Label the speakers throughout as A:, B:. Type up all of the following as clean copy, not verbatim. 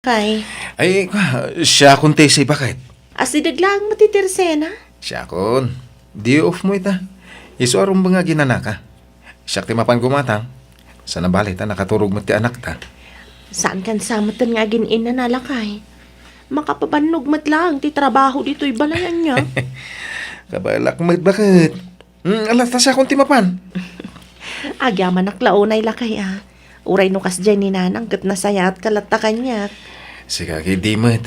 A: Kay,
B: Ay, siya kun tesay bakit?
A: asidaglang matitirsena.
B: Siya kun. Di off mo ita. Iso arong mga ginanaka. Siya ti mapan gumatang. Sa nabalit nakaturog mo ti anak ta.
A: Saan kan samatan nga ginin na nalakay? Makapabanog mat lang ti trabaho dito'y balayan niya.
B: Kabalak mo bakit? Alas ta siya kun ti mapan.
A: Agyaman naklaunay lakay Uray no kas dyan ni nanang kat nasaya at kalata kanya.
B: Sige, di mo't.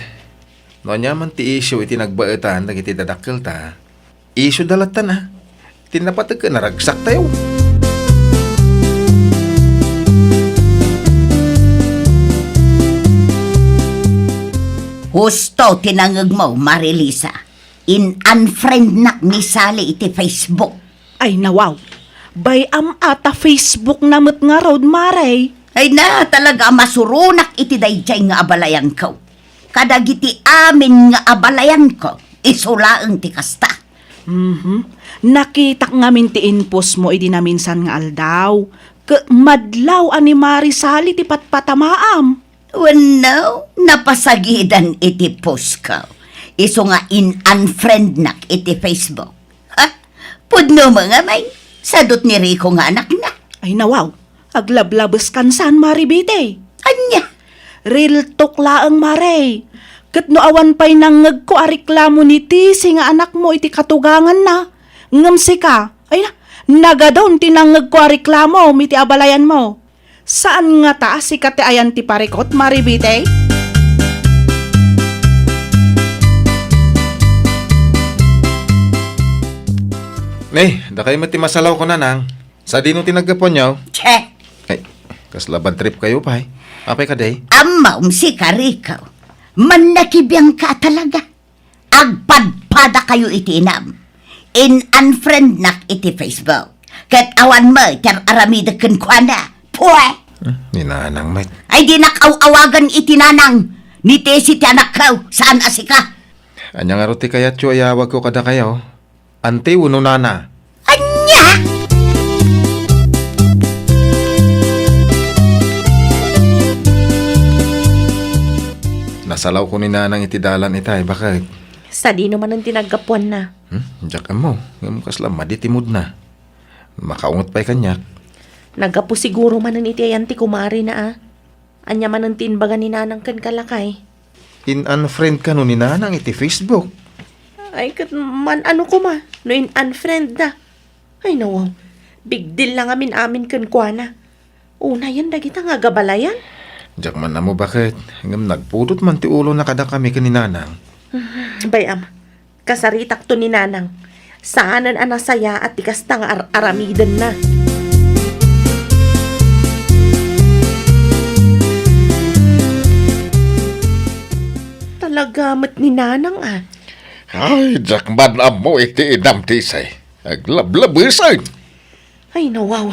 B: No nyaman ti isyo iti nagbaetan dagiti dadakkel ta. Isyo dalatan Tinapatag ka naragsak tayo.
C: Husto tinangag mo, Marilisa. In-unfriend nak ni Sally iti Facebook.
D: Ay nawaw, bayam ata Facebook namit nga road maray.
C: Ay na, talaga masurunak iti dayjay nga abalayan ko. Kadagiti amin nga abalayan ko, isulaang ti kasta.
D: Nakita nga ti inpos mo idi na minsan nga aldaw. Madlaw ani Marisali ti patpatamaam.
C: Wano, napasagidan iti post ko. Iso nga in-unfriend nak iti Facebook. Ha? Pudno mga may, sadot ni Rico nga anak na.
D: Ay nawaw, aglablabas kan saan maribite.
C: Anya?
D: Real talk laang maray. Kat no awan pa'y nangag ko ariklamo ni Tisi nga anak mo iti katugangan na. Ngamsi ka. Ay na, nagadon tinangag ko ariklamo miti abalayan mo. Saan nga taas si kati ayan ti parikot maribite?
B: Dakay mati masalaw ko nanang. Sa di nung tinagapon niyo.
C: Che,
B: Ay, kaslaban trip kayo pa Apay ka day?
C: amaw si Karikaw. Manakibiyang ka talaga. Agpadpada kayo itinam. In-unfriend nak iti Facebook. Kat awan mo, ter aramidakan kwa na. Pwe!
B: Ninanang mate.
C: Ay di nakaw-awagan itinanang. Ni Tesi ti anak kaw. Saan asika?
B: Anya nga roti kayat yo ayawag ko kada kayo. Ante uno nana.
C: Anya!
B: Nasalaw ko ni nanang itidalan itay. Bakit?
A: Sa di naman ang tinagapuan na.
B: Diyak mo. Ngam kasla maditimod na. Makaungot pa'y kanyak.
A: Nagapo siguro man ang itiayanti kumari na Anya man ang tinbaga ni nanang kan kalakay.
B: In-unfriend ka no ni nanang iti Facebook.
A: Ay, kat man ano ko ma, no in-unfriend na. Ay nawaw, big deal lang amin kan kwa na. Una yan, dagita nga gabalayan.
B: Diyak man na mo bakit? Ngam nagpudot man ti ulo na kada kami ka ni nanang.
A: Bayam, kasaritak to ni nanang. Saanan anasaya at tikas tang aramidan na. Talagamat ni nanang
E: Ay, jakman mo iti idam tisay. Aglablabisan.
A: Ay nawaw,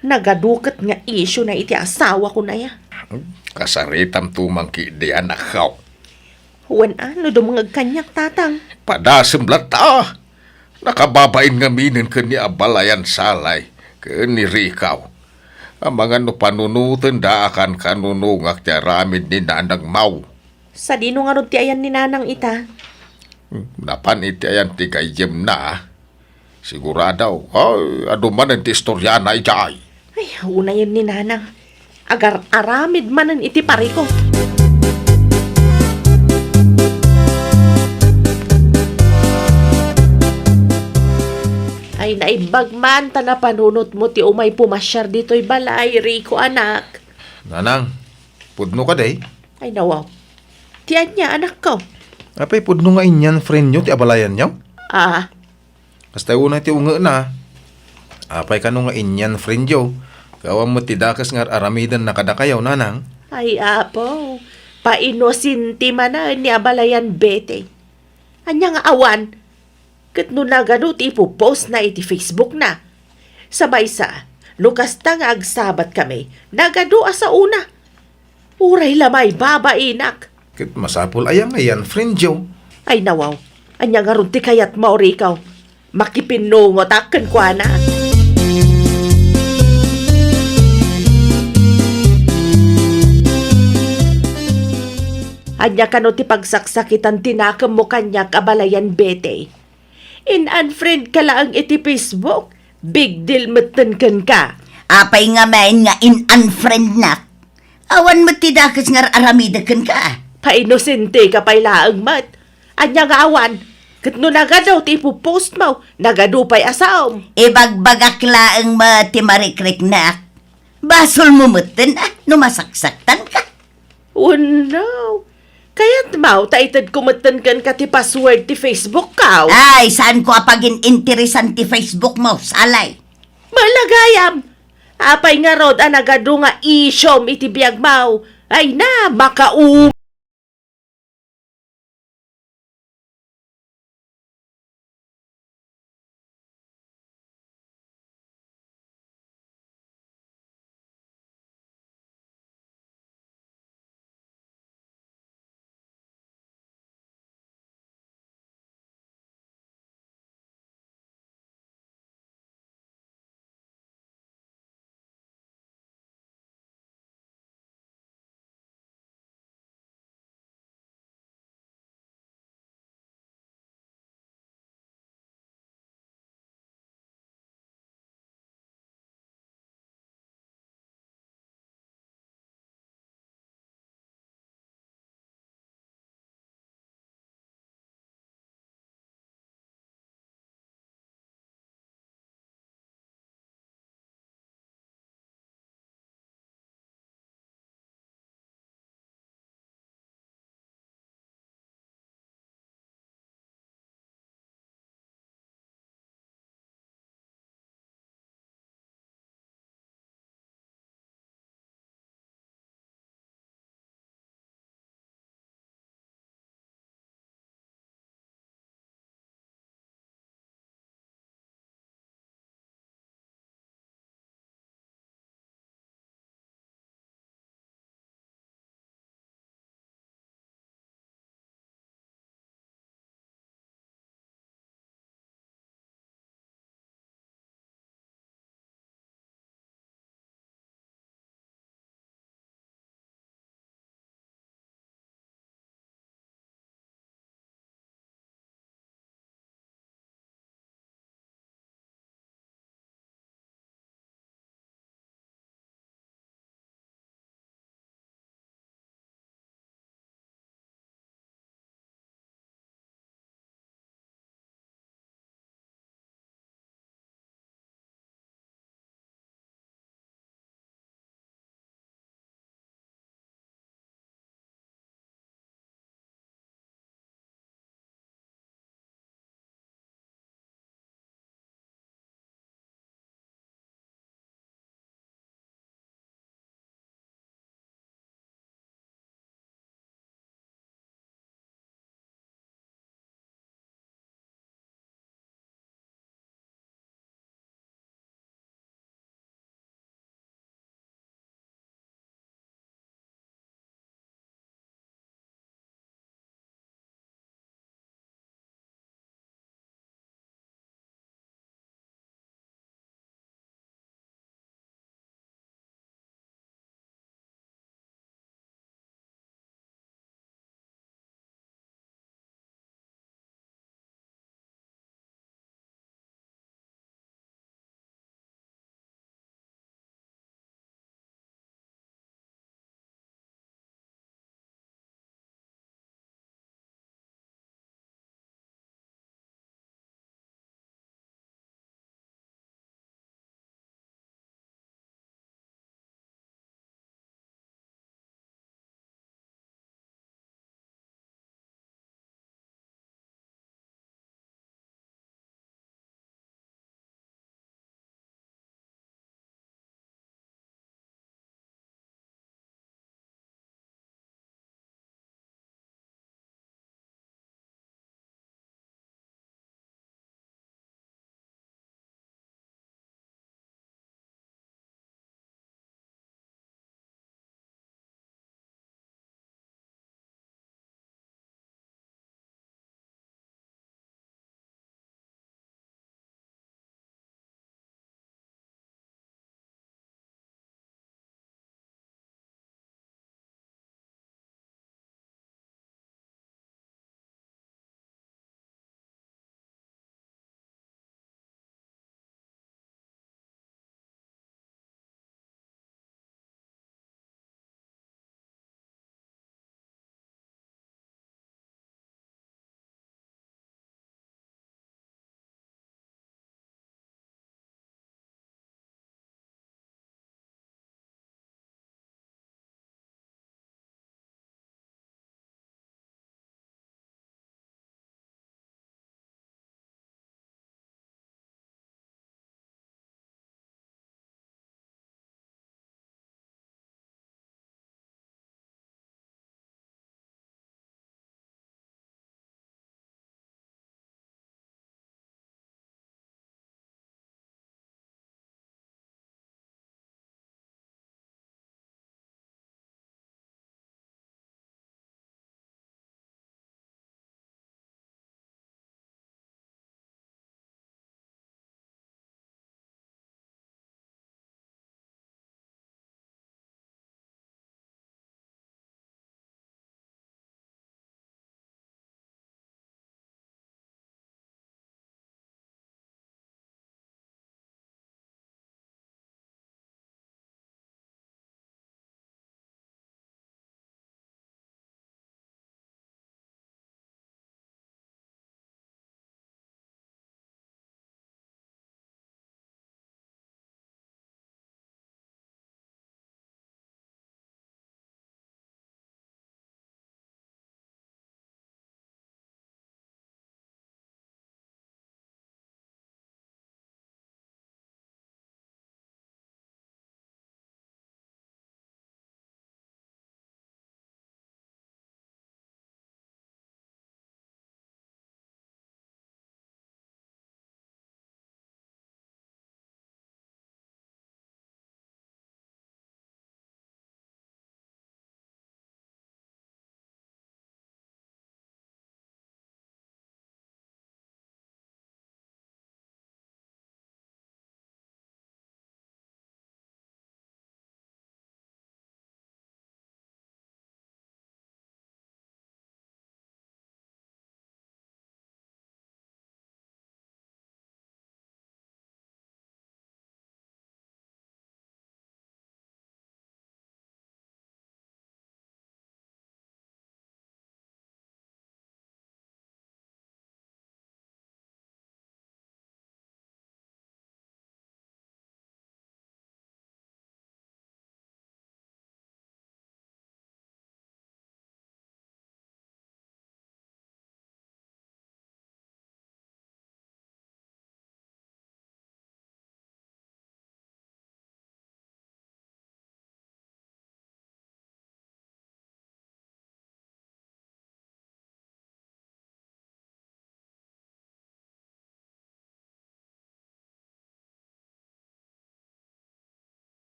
A: nagadukat nga isyo na iti asawa ko na ya.
E: Kasaritam tumangki di anak kaw.
A: Wan ano dumangag kanyak tatang.
E: Padasim lata. Nakababain nga minin ka ni abalayan salay. Ka ni Rikaw. Ang mga no panunutan da akan kanunungak ti aramid ni nanang mau.
A: Sa dino nga ron ti ayan ni nanang ita.
E: Napan iti ayan ti gayem na. Siguradaw, ay, aduman ang ti istorya na ijay.
A: Ay, una yun ni nanang. Agar aramid manan iti pariko. Ay, naibag man ta na panunot mo ti umay pumasyar dito'y balay, Rico anak.
B: Nanang, pudno ka day?
A: Ay, nawaw. Tiyan niya, anak ko.
B: Apay pudno nga inyan friend nyo ti abalayan nyo? Kasta una ti unga na. Apay ka nga inyan friend nyo. Kawam mo ti dakas nga aramidan na kada kayaw nanang.
A: Ay, apo. Painosinti man na ni abalayan bete. Anya nga awan. Kat no nagano ti ipopost na iti Facebook na. Sabay sa, lukas ta nga agsabat kami, nagadua sa una. Uray lamay babainak.
B: Kit masapol ayang ayan friend nyo.
A: Ay nawaw, anya nga runti kayat maurikaw. Makipinungot akan kwa na. Anya ka no ti pagsaksakitan tinakam mo kanya kabalayan bete. In-unfriend ka lang iti Facebook. Big deal matenken ka.
C: Apay nga main nga in-unfriend nak. Awan mo tidakas nga aramidakan ka.
A: Painosente ka pa'y laang mat. Anya nga awan. Kat no nagadaw ti ipupost mo. Nagadupay asaom.
C: Ibagbagak laang mo ti marikrik nak. Basol mo mutin no masaksaktan ka.
A: Oh no. Kaya't mau taitad kumatan kan ka ti password ti Facebook ka.
C: Ay, saan ko apagin interesan ti Facebook mo, salay?
A: Malagayam. Apay nga rod anagado nga isyom iti biyag mau. Ay na,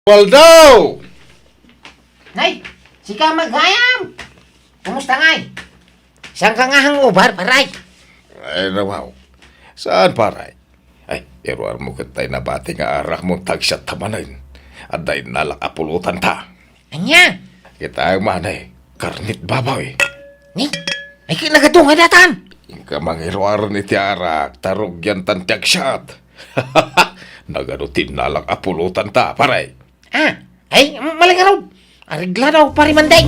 E: Waldo!
F: Nay, si ka maghayam. Kumusta ngay? Saan ka nga hangover, paray?
E: Ay, nawaw. Saan, paray? Ay, iruar mo kitay na bati nga arak mong tagsat tamanin. At dahil nalakapulutan ta.
F: Anya?
E: Kita ang manay, karnit babaw.
F: Ni? Ay kinagatungan datan.
E: Ingka mangiruar ni tiarak, tarog yan tan tagsyat. Naganutin nalakapulutan ta, paray.
F: Ah, ay maling araw. Arigla daw parimandeng.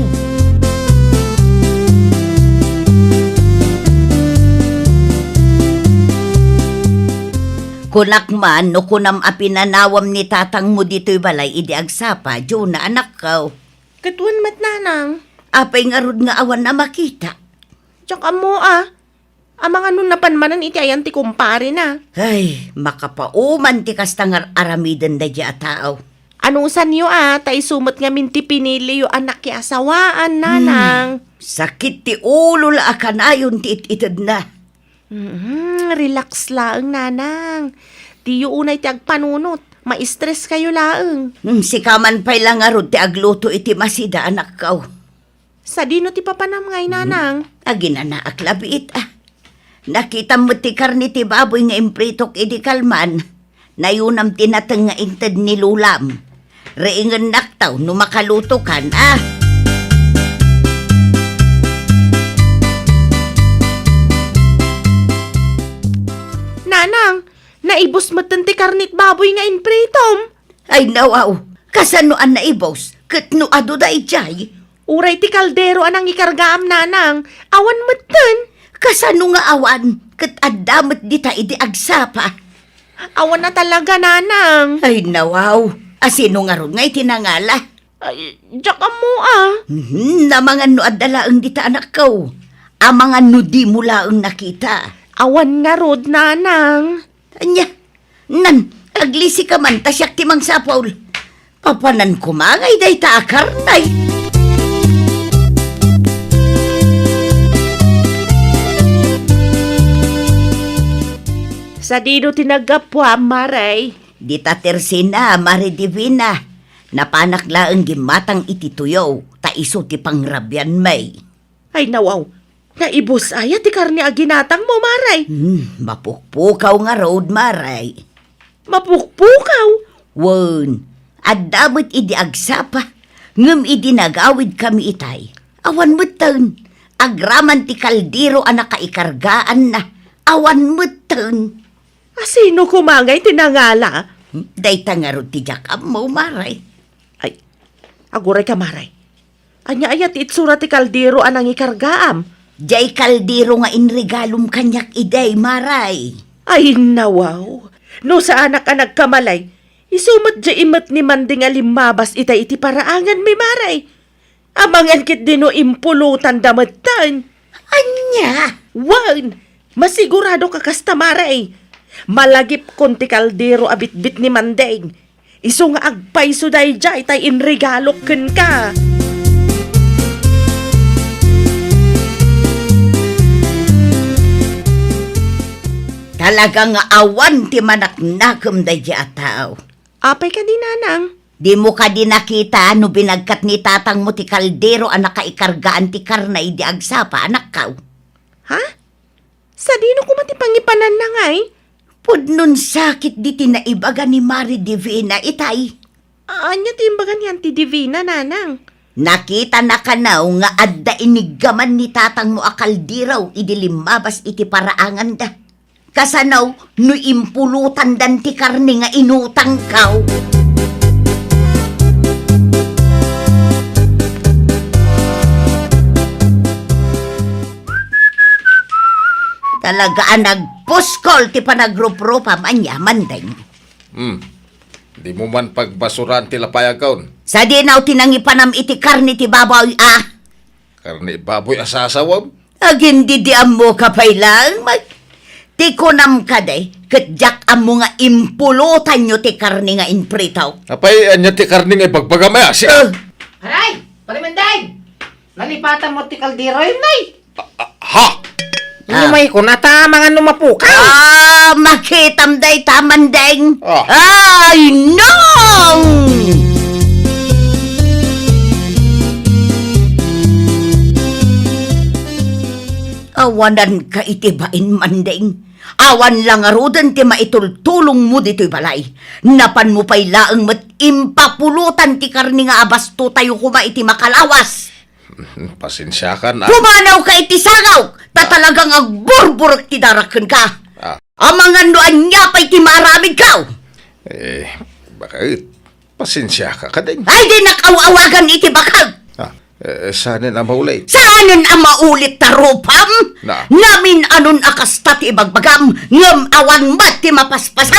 C: Kunak man no kunam apinanawam ni tatang mo dito'y balay idi agsapa, Diyo na anak ko.
A: Katuan mat nanang.
C: Apay nga rod nga awan na makita.
A: Tsaka mo amang ano napanmanan iti ayan ti kumpare na.
C: Ay, makapauman ti kastangar aramidan da di tao.
A: Anong san yo tay sumot nga minti pinili yo anak ki asawaan nanang.
C: Sakit ti ulo la akanayon ti ititid na.
A: Relax laeng nanang. Di yo unay ti agpanunot. Ma-stress kayo laeng.
C: Si kaman pa'y lang nga rod ti agluto iti masida anak ko.
A: Sa dino ti papanam ngay nanang.
C: Agina na aklabiit Nakita mo ti karni ti baboy nga impritok idi kalman. Nayunam tinateng nga inted ni lulam. Reingan naktaw no makaluto kan
A: Nanang, naibos mo ti karnit baboy nga inpritom.
C: Ay nawaw, kasanoan na ibos, kat no ado da ijay.
A: Uray ti kaldero anang ikargaam nanang. Awan mo
C: Kasano nga awan, kat adamot dita idi agsapa.
A: Awan na talaga nanang.
C: Ay nawaw, asino nga ron nga itinangala.
A: Ay, tsaka mo
C: Na mga no adalaang dita anak ko. Ang mga no di mula ang nakita.
A: Awan nga rod nanang.
C: Anya, nan, aglisi ka man, tasyak timang sapaw. Papanan kumangay day ta akarnay.
A: Sa dino tinagapwa, maray.
C: Di ta tersina, Mari Divina. Napanak laang gimatang iti tuyaw, ta iso ti pangrabyan may.
A: Ay nawaw, naibos aya ti karni aginatang mo, maray.
C: Mapukpukaw nga road, Maray.
A: Mapukpukaw.
C: Wan, adamot idi agsapa, ngem idi nagawid kami itay. Awan mutan, agraman ti kaldiro anak kaikargaan na. Awan mutan.
A: Asino kumangay tinangala?
C: Day tangarod ti jakam mo, Maray.
A: Ay, aguray ka, maray. Anya ayat itsura ti kaldero anang ikargaam.
C: Jay kaldiro nga inregalom kanyak iday, Maray.
A: Ay nawaw, no sa anak-anak kamalay, isumot ja imat ni Manding alimabas itay iti paraangan mi maray. Amangan kit dino impulutan damatan.
C: Anya?
A: Wan, masigurado ka kasta maray. Malagip kon ti kaldero abit-bit ni Manding. Iso nga agpay suday jay tay inregalok ken ka.
C: Talaga nga awan ti manaknakem da di ataw.
A: Apay ka di nanang.
C: Di mo ka din nakita no binagkat ni tatang mo ti kaldero anak kaikargaan ti karnay di agsapa anak kaw.
A: Ha? Sa dino ko matipangipanan na ngay?
C: Pudnon sakit di tinaibaga ni Mari Divina itay.
A: Anya timbagan yan ti Divina nanang.
C: Nakita na kanaw nga adda inigaman ni tatang mo akaldiraw idilimabas iti paraangan da. Kasanaw no impulutan dan ti karni nga inutang kaw. Talaga nagpuskol ti panagrup-rupa manya mandeng.
E: Di mo man pagbasuran ti lapayagaon.
C: Sa dinaw tinangipanam iti karni ti babaw
E: Karni baboy asasawam.
C: Agindi di amo kapay lang ti kunam ka day katjak amo nga impulutan nyo ti karni nga inpritaw.
E: Apay, anya ti karni nga ipagbagamaya siya.
F: Aray, parimandeng. Nalipatan mo ti kaldero yun, nay.
E: Ha?
F: May kunata mga numapukaw.
C: Makitam day tamandeng.
E: Ah.
C: Ay, no! Awanan ka iti bain manding. Awan lang arudan ti maitultulong mo dito'y balay. Napan mo pa'y laang mat impapulutan ti karni nga abasto tayo kuma iti makalawas.
E: Pasensya ka na.
C: Pumanaw ka iti sagaw, talagang agburburok ti darakan ka.
E: Ah.
C: Amangan noan niya pa'y ti maramid ka.
E: Bakit? Pasensya ka kading.
C: Ay di nakawawagan iti bakal.
E: Sana na maulay.
C: Saanan ang maulit tarupam?
E: Na.
C: Namin anon akastat ibagbagam, ngam awan mat ti mapaspasa.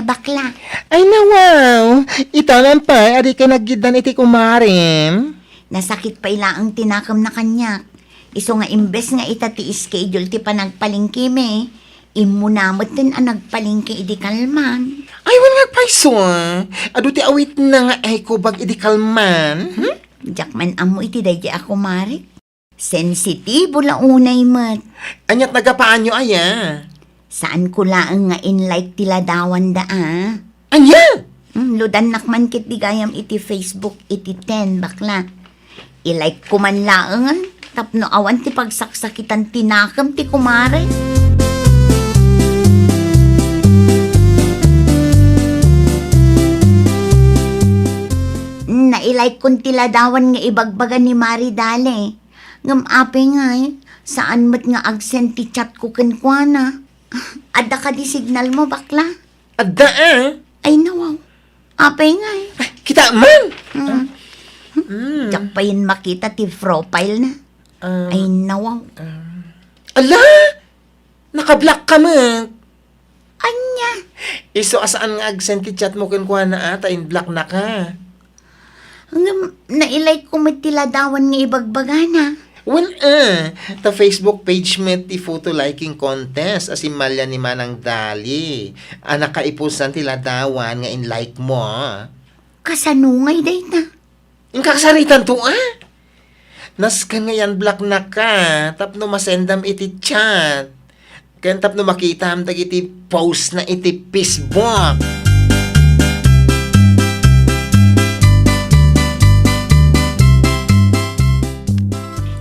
C: bakla.
G: Ay nawaw, ito lang pa, adi ka naggidan iti kumarim.
C: Nasakit pa ila ang tinakam na kanya. Iso nga imbes nga itati schedule ti panagpalingkime, imunamot din ang nagpalingki idi kalman.
G: Ay wala paiso, adu ti awit na nga ay kubag iti kalman.
C: Jakman amo iti dahi ako marik. Sensitibo la unay mat.
G: Anyat nagapaan nyo aya.
C: Saan ko laang nga in-like tila dawan da
G: Anya?
C: Ludan nakman kit di gayam iti Facebook iti 10 bakla. I-like ko man laangan, tapno awan ti pagsaksakitan tinakam ti kumare. Na-i-like kun tila dawan nga ibagbagan ni Mari Dale. Ngam ape nga saan mat nga agsent ti chat ko kenkwana. Ada ka di signal mo bakla?
G: Adda
C: Ay nawaw. Ape nga
G: Kita man.
C: Diyak pa yun makita ti profile na. Ay nawaw.
G: Ala, nakablock ka man.
C: Anya?
G: Iso asaan nga agsent ti chat mo kuha na ata in block na ka.
C: Hanggang nailike ko matila dawan nga ibagbagana.
G: Well, ta Facebook page met ti photo liking contest as imalya ni Manang Dali. Nakaipusan tila dawan nga in like mo.
C: Kasanungay day na.
G: Yung kakasaritan to Nas ka ngayon black na ka. Tapno masendam iti chat. Kaya tapno makita am iti post na iti Facebook.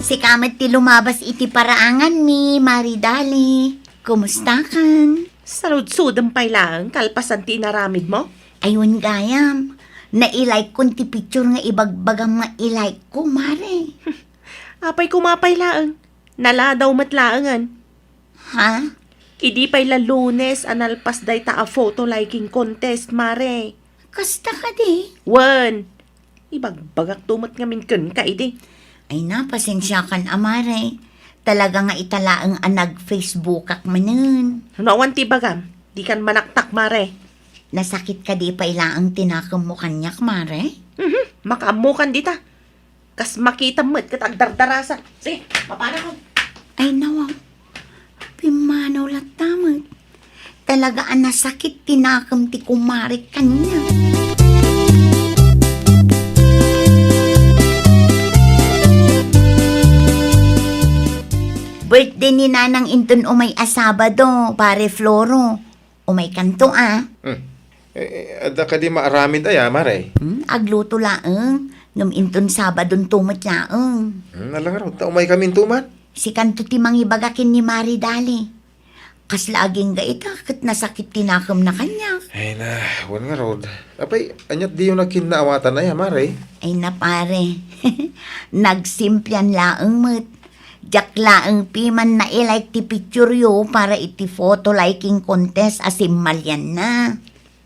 C: Si kamat ti lumabas iti paraangan mi, Maridali. Kumusta kan?
A: Sarud-sudang pailang, kalpasan ti naramid mo?
C: Ayun gayam. Na-ilike ko ti picture nga ibagbagang nga ilike ko, Mare.
A: Apay kumapay laang. Nala daw matlaangan.
C: Ha?
A: Idi pay la Lunes analpas day ta a photo liking contest, mare.
C: Kasta ka di?
A: Wan. Ibagbagak tumat ngamin kun ka idi.
C: Ay na, pasensya kan, Amare. Talaga nga italaang nag-Facebook manen.
A: Nawan ti bagam. Di kan manaktak, mare.
C: Nasakit ka di pa ilaang tinakam mo kanyak, Mare?
A: Makaamukan dita. Kas makita mo't katagdardarasa. Sige, papana ko.
C: Ay nawaw. Pimanaw latamad. Talaga ang nasakit tinakam ti kumare kanya. Birthday ni Nanang Inton umay asabado, pare Floro. Umay kanto
B: Ada ka di maaramid ay, mare.
C: Agluto laeng. Ngam Inton sabadon tumat laeng.
B: Nalang ta umay kami tuman.
C: Si kanto ti mangibagakin ni Mari Dali. Kas laging ga ita, kat nasakit tinakam na kanya.
B: Ay na, wan nga rod. Apay, anyat di yung nagkinaawatan ay, mare.
C: Ay na pare, nagsimplyan laeng mat. Diyak laeng piman na ilike ti picture yo para iti photo liking contest asim malyan na.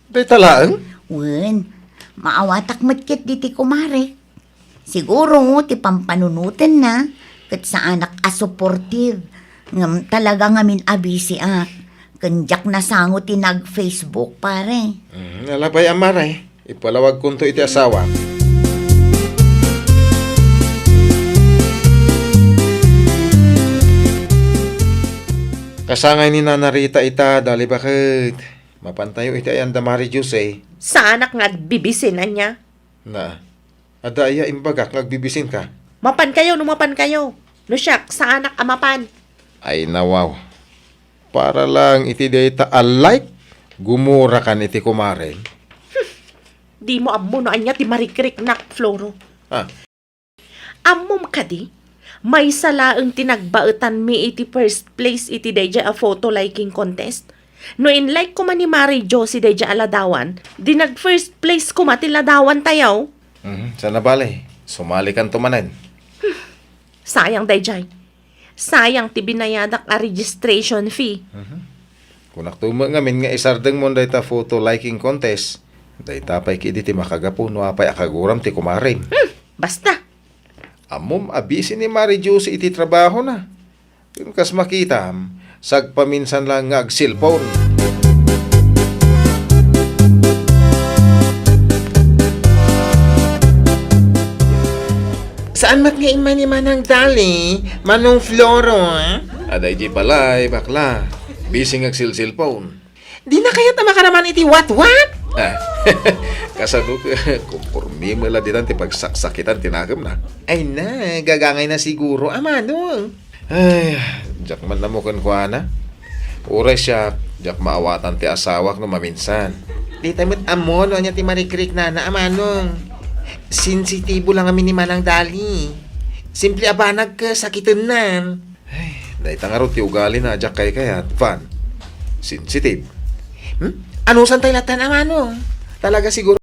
B: Day talaang?
C: Wen, maawatak matkit di ti kumare. Siguro ti pampanunutin na, kat sa anak supportive. Ngam talaga ngamin abisi kanjak na sango ti nag-Facebook pare.
B: Nalabay ang mare. Ipalawag kunto iti asawa. Kasangay ni Nanarita ita, dali bakit? Mapantayo iti ayan da Mari Jose.
A: Sa anak nga bibisinan niya.
B: Na, ada iya imbagak nagbibisin ka.
A: Mapan kayo, numapan kayo. No siyak, sa anak amapan.
B: Ay nawaw. Para lang iti data alike, gumura kan iti kumaren.
A: Di mo ammo no anya ti marikrik nak, Floro. Ammom ka di? May salaang tinagbaetan mi iti first place iti deja a photo liking contest. No in like ko man ni Mary Jo si deja aladawan, di nag first place ko mati ladawan tayaw.
B: Sana bale, sumali kan tumanen.
A: Sayang dayjay. Sayang ti binayadak a registration fee.
B: Kunak tuma ngamin nga isardeng mo dayta photo liking contest. Dayta pay kidi ti makagapo no apay akaguram ti kumarin.
A: Basta.
B: Amom abisi ni Mari Jose iti trabaho na. Yung kas makita, sagpaminsan lang nga ag cellphone.
G: Saan mat nga iman ni Manang Dali? Manong Floro, ah?
B: Aday di balay, bakla. Busy nga cellphone.
G: Di na kaya makaraman iti what?
B: Ah, kasano kumpormi mo lang din ti pagsaksakitan tinagam na.
G: Ay na, gagangay na siguro, Manong.
B: Ay, jak man na mo na. Uray siya, jak maawatan ti asawak no maminsan.
G: Di tamot amon, o niya ti marikrik na Manong. Sensitibo lang kami ni Manang Dali. Simple abanag ka, sakitan nan.
B: Dahil tangaro ti ugali na jak kay kayat, fan. Sensitive.
G: Anong santay latan, Manong? Talaga siguro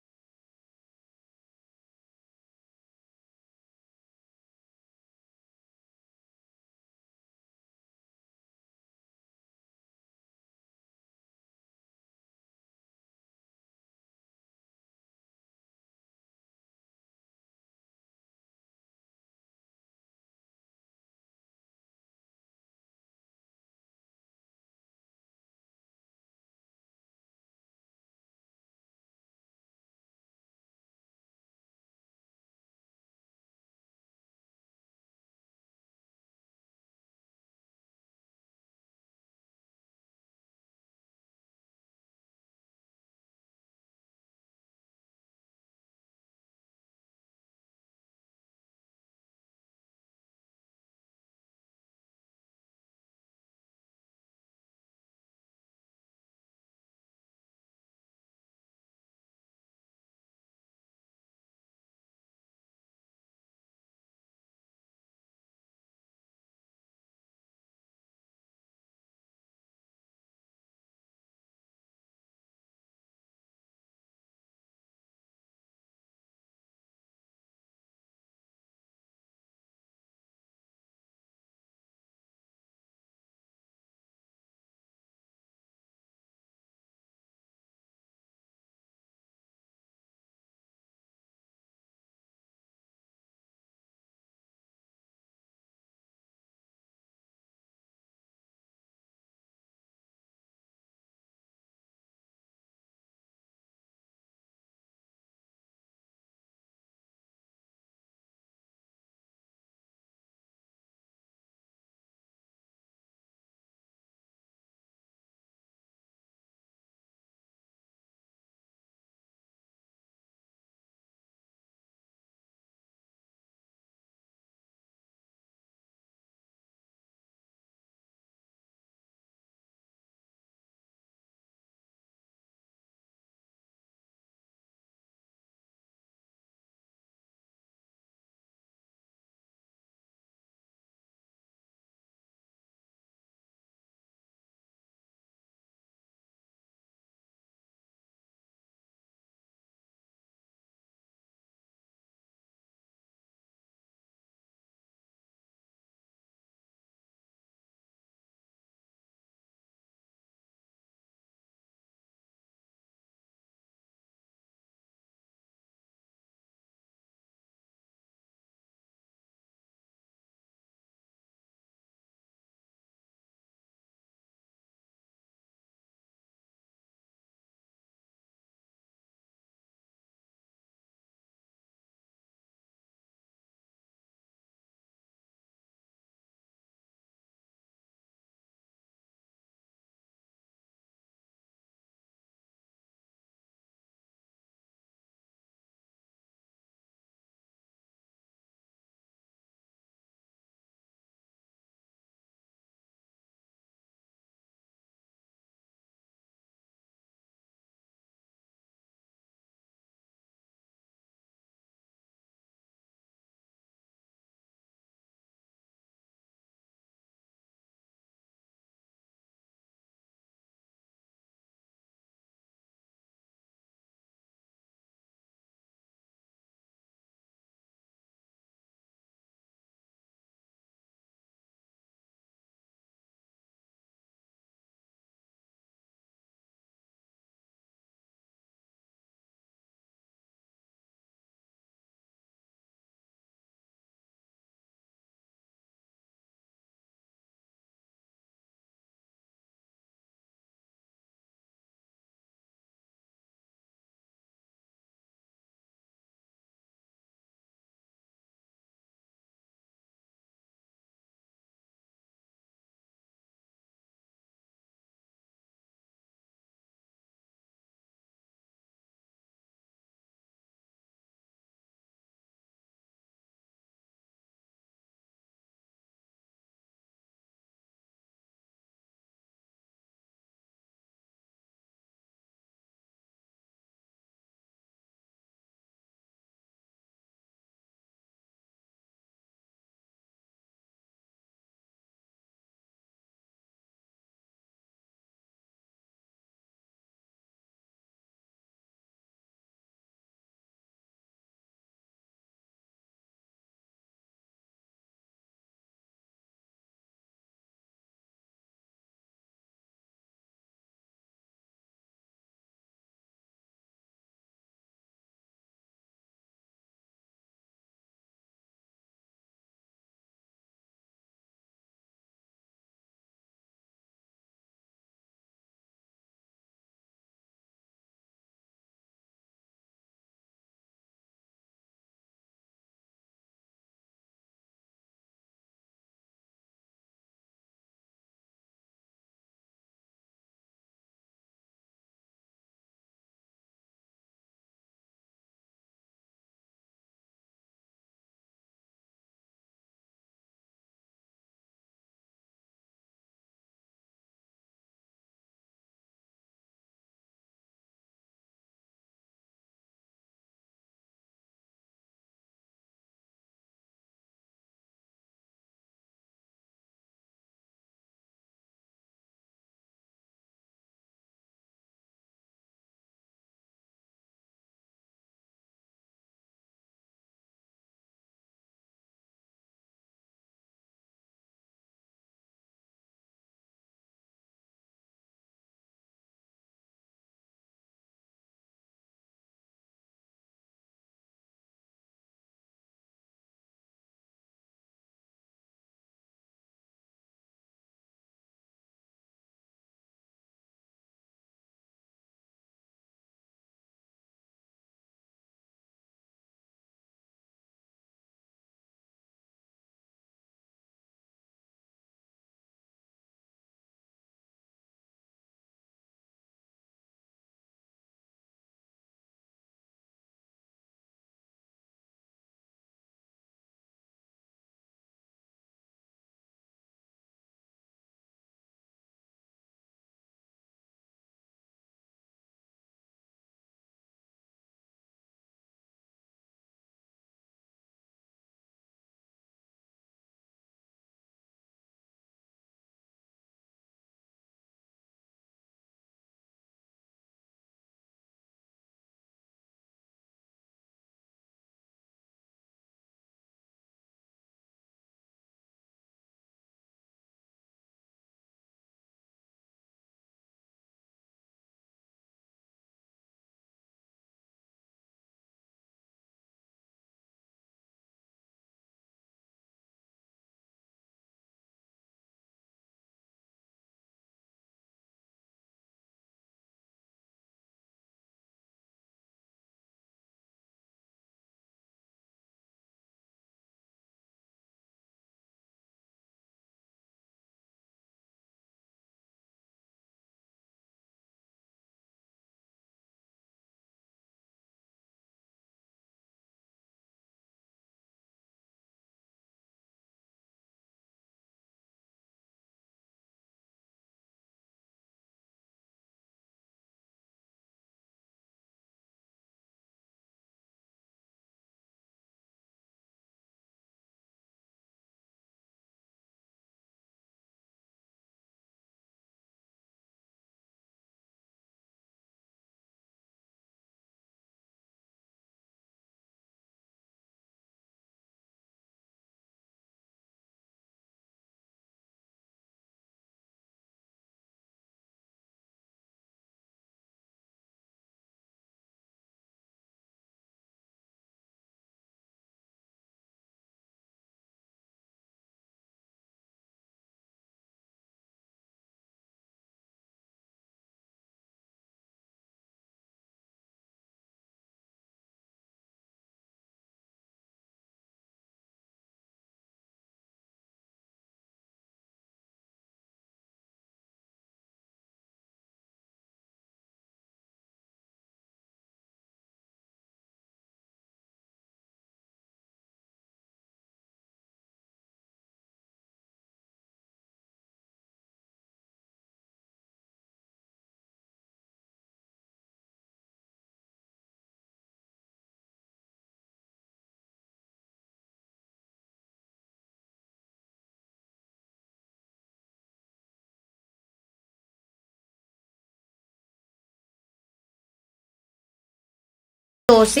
C: Tosi,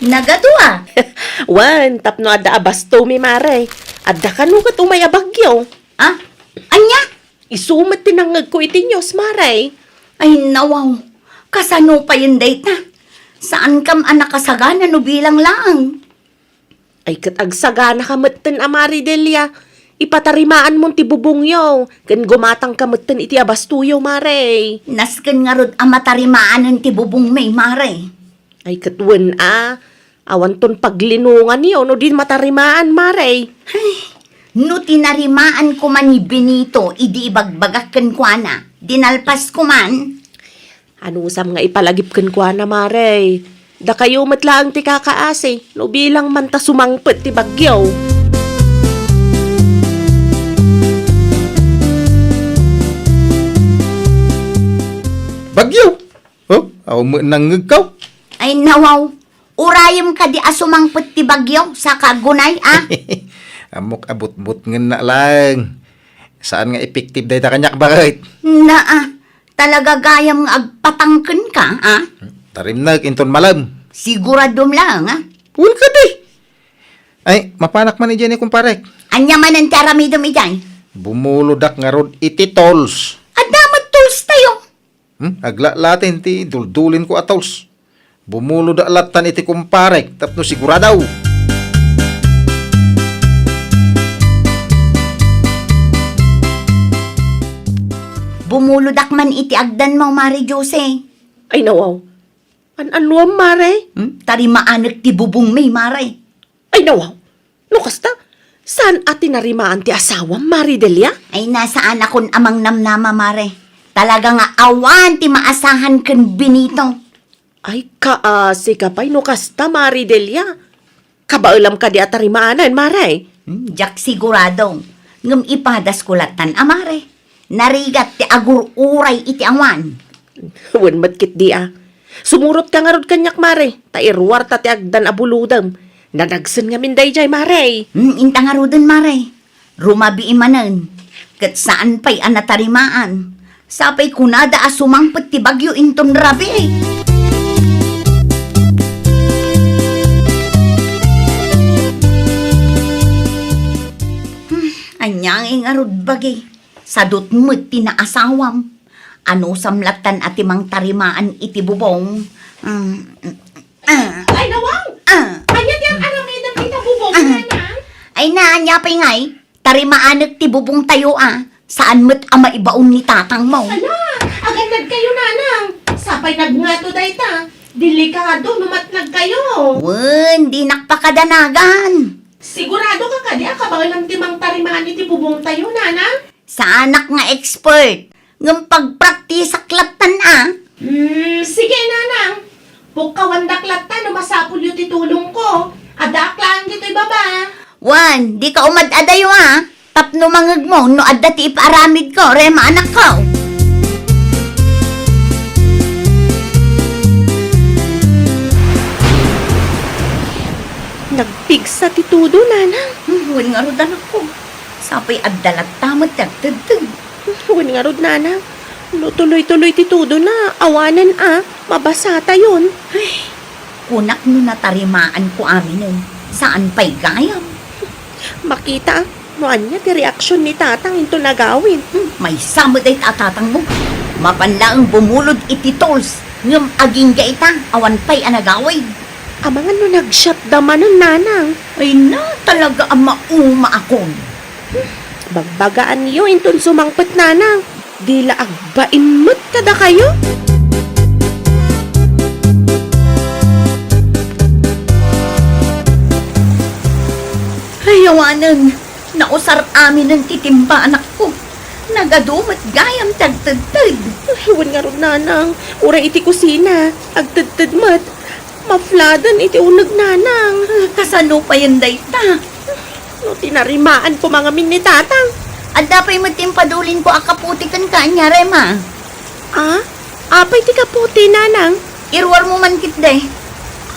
C: nagadua.
A: Wan, tapno adda abasto mi mare. Adda kanukat umay abagyo.
C: Ah, anya?
A: Isumat tinangag ko itinyos, mare.
C: Ay, nawaw. Kasano pa yung date na? Saan kam anak kasagana no bilang lang?
A: Ay katagsagana kamatan amari Delia. Ipatarimaan mong tibubungyo. Kan gumatang kamatan iti abastuyo, mare.
C: Nasken nga rod amatarimaan ng tibubong may mare.
A: Ay katwan awan ton paglinungan niyo no din matarimaan, mare.
C: No tinarimaan ko man ni Benito, idi ibagbagakan ko na. Dinalpas ko man.
A: Ano usam nga ipalagip kan kwa na, mare. Da kayo matlaang ti kakaasi. No bilang man ta sumangpet ti bagyo.
B: Bagyo! Oh, aw mo nangag ka.
C: Ay nawaw, urayam ka di asumangpet ti bagyo sa kagunay, ah?
B: Amok abot-bot nga na lang. Saan nga effective dahi ta kanyak bakit?
C: Talaga gayam nga agpatangken ka, ah?
B: Tarim na, inton malam.
C: Siguradom lang, ah?
B: Pul ka di. Ay, mapanak man ni kumparek.
C: Anya man ang taramidom ijay.
B: Bumuludak nga rod iti tolls.
C: Adamat tools tayo.
B: Agla latin ti duldulin ko atols. Bumuludak latan iti kumparek. Tapno siguradaw.
C: Bumuludak man iti agdan mo, Mari Jose.
A: Ay nawaw. An-anuam, mare?
C: Tarimaanak ti bubong may, Mare.
A: Ay nawaw. No kasta? Saan ati narimaan ti asawam, Mari Delia?
C: Ay nasaan akon amang namnama, Mare. Talaga nga awan ti maasahan ken Benito.
A: Ay kaasi ka pa'y no kasta, Mari Delia. Kabaulam ka di atarimaanan, mare.
C: Jak sigurado. Ngam ipadas kulatan, Mare. Narigat ti agur-uray iti awan.
A: Wan matkit di Sumurot ka nga rod kanyak, mare. Tairwar ta ti agdan abuludam. Nanagsan nga minday jay, mare.
C: Inta nga rodon, Mare. Rumabi imanan. Kat saan pa'y anatarimaan. Sapay kunada asumangpet ti bagyo inton rabi. Anyang ingarod bagay. Sadot mo't tinaasawam. Ano samlatan at imang tarimaan iti bubong.
A: Ay nawaw! Kanya tiyang aramidam ita bubong na.
C: Ay naanya pa ngay. Tarimaanak ti bubong tayo Saan mo't ama ibaon ni tatang mo?
A: Agad kayo, nanang. Sapay nagngato dayta. Delikado, numatlag kayo.
C: Wen, di nakpakadanagan.
A: Sigurado ka kadi, kabangalang timang tarimaan iti bubong tayo, nanang.
C: Sa anak nga expert. Ngam pagpraktis sa klatan
A: Sige, nanang. Pukawandaklatan, masapul yung titulong ko. Adaklaan dito'y baba.
C: Wan, di ka umad-adayo Tapno mangag mo, no adda ti ipaaramid ko, rema anak ko.
A: Nagpigsa titudo, nanang.
C: Wan nga rod anak ko. Sapay addalat tamat tagtagtag.
A: Huwag nga rod, nanang. No, tuloy-tuloy titudo na. Awanan mabasata yun.
C: Kunak no natarimaan ko amin nun. Saan pa'y gayam?
A: Makita, no anya ti reaksyon ni tatang into nagawin.
C: May samod ay tatatang mo. Mapanlaang bumulod iti tolls. Ngam aging gaita, awan pa'y anagaway.
A: Amangan no nag-shutdown nun, nanang.
C: Ay na, talaga ang mauma akon.
A: Bagbagaan niyo inton sumangpet, nanang. Dila agbaimot kada kayo.
C: Ayawanan, nausar amin ng titimba anak ko. Nagadumat gayam tagtagtag.
A: Huwag nga ron, nanang. Ura iti kusina. Agtad-tadmat. Mafladan iti unag, nanang.
C: Kasano pa yan dayta?
A: No, tinarimaan po mga min ni tatang.
C: Adda pa'y matimpadulin ko akaputikan ka niya, Rema.
A: Apay ti kaputi, nanang.
C: Irwar mo man kitde.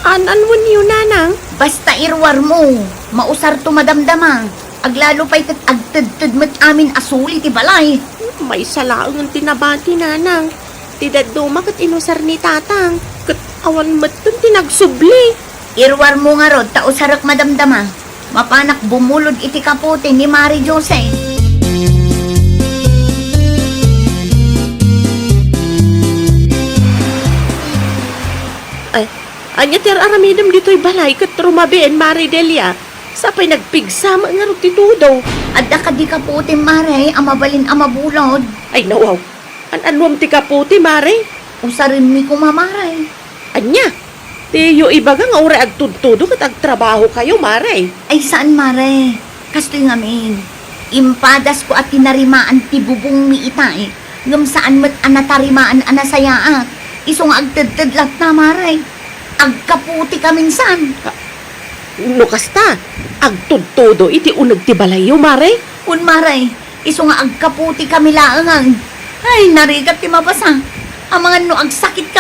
A: Ananwan niyo, nanang.
C: Basta irwar mo. Mausar to madamdama. Aglalo pa'y agtad-tadmat amin asuli ti balay.
A: May salaang ang tinabati, nanang. Tidad dumak at inusar ni tatang. Kat Awan matun tinagsubli.
C: Irwar mo nga rod, tao sarak madamdama. Mapanak bumulod iti kaputi ni Mari Jose.
A: Ay, anya ti aramidem dito'y balay kat rumabien Mari Delia. Sapay nagpigsama nga ro titudo.
C: Adda ka di kaputi, Mare, amabalin amabulod.
A: Ay nawaw, an-anwam ti kaputi Mari.
C: Usarin mi kumamaray.
A: Anya, tiyo ibaga nga ura agtudtudo kat agtrabaho kayo Mari.
C: Ay saan, Mare? Kastoy ngamin. Impadas ko at tinarimaan ti bubong mi itay. Ngam saan mat anatarimaan anasayaa. Isong agtadtadlat na, Mare. Agkaputi ka minsan.
A: No kasta, agtudtudo iti unag ti balayo Mari.
C: Un, Mare, iso nga agkaputi kami laangang. Ay, narigat ti mabasa. Ang mga no agsakit ka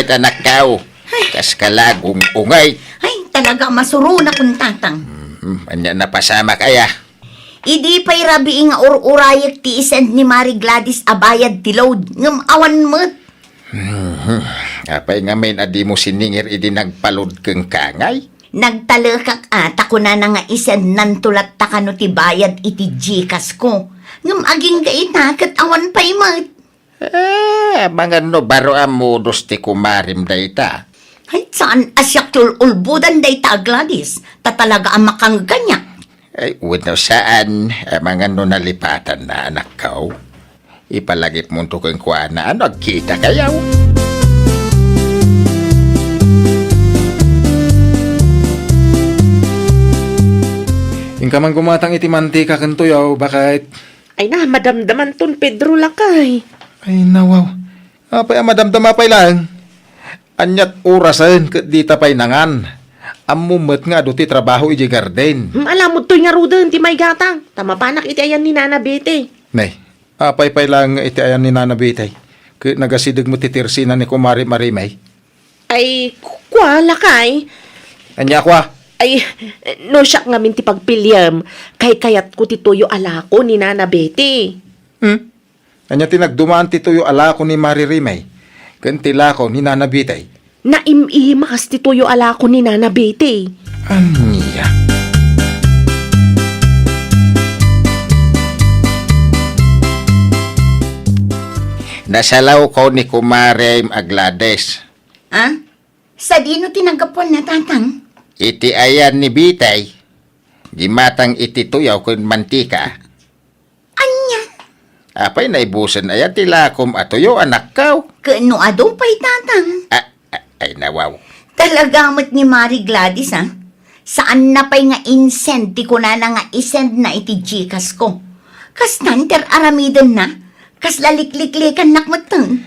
E: Bakit anak kau? Kas kalagong ungay.
C: Ay, talaga masuro na kung tatang.
E: Anya napasama kaya.
C: Idi pa'y rabi nga ururayak ti isend ni Mari Gladys abayad ti load. Ngam awan mo't.
E: Apay nga men adi mo siningir idi nagpalod keng kangay.
C: Nagtalakak ata ko na nga isend nan tulat ta kano ti bayad iti Gcash ko. Ngam aging gaita kat awan pa'y mo't.
E: Mga no baro amudos ti kumarim dayta.
C: Ay, saan asyak ulbudan day ta Gladys? Ta talaga ang makangganyak.
E: Ay, no saan, mga no nalipatan na anak kau. Ipalagip mo to keng kuana, ano, kita kayaw.
B: Ingka man gumatang iti mantika ken tuyaw, bakit?
A: Ay na, madamdaman ton Pedro lakay.
B: Ay nawaw. Apay madamdam apay lang. Anyat orasan ket di tapay nangan. Amumet nga do ti trabaho iji garden.
A: Alam mo to'y nga rudan ti may gatang. Tama panak iti ayan ni Nana Bete.
B: Nay, apay pay lang iti ayan ni Nana Bitay. Ket nagasidig mo ti tirsina ni Kumari Marimay.
A: Ay, kwa lakay.
B: Anya kwa?
A: Ay, no siya nga min ti pagpilyam. Kay kayat ko ti tuyo alako ni Nana Bete.
B: Anya tinagdumaan ti tuyo ala ko ni Mari Rimay. Ken tila ko ni Nana Bitay.
A: Naimimas ti tuyo alako ni Nana Bete.
B: Anya?
E: Nasalaw ko ni kumarim Aglades.
C: Ah? Sa dino tinagapon na tatang?
E: Iti ayan ni Bitay. Gimatang iti tuyaw kung mantika.
C: Anya?
E: Apay naibusan ayan tilakom atuyo anak kau.
C: Kano adong pa'y tatang?
E: Ay nawaw.
C: Talagamot ni Mari Gladys, ha? Saan na pa'y nga insend ti ko na nga isend na iti Gcash ko? Kas nanter aramidan na? Kas lalikliklikan nakmatang?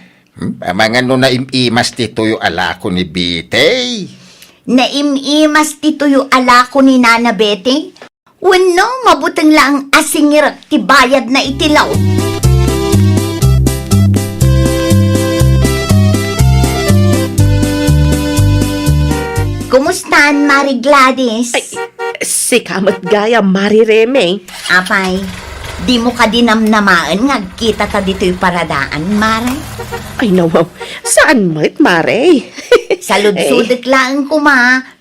E: Mga no naimimas ti tuyo alako ni Bitay.
C: Naimimas ti tuyo alako ni Nana Bete? Wano, mabutang lang asingir ti bayad na itilaw. Kumustahan, Mari Gladys?
A: Ay, si kamat gaya Mari Reme.
C: Apay, di mo ka dinamnamaan nga kita ta dito'y paradaan, Mare.
A: Ay nawaw, saan mo't Mare?
C: Sa ludsudek lang ko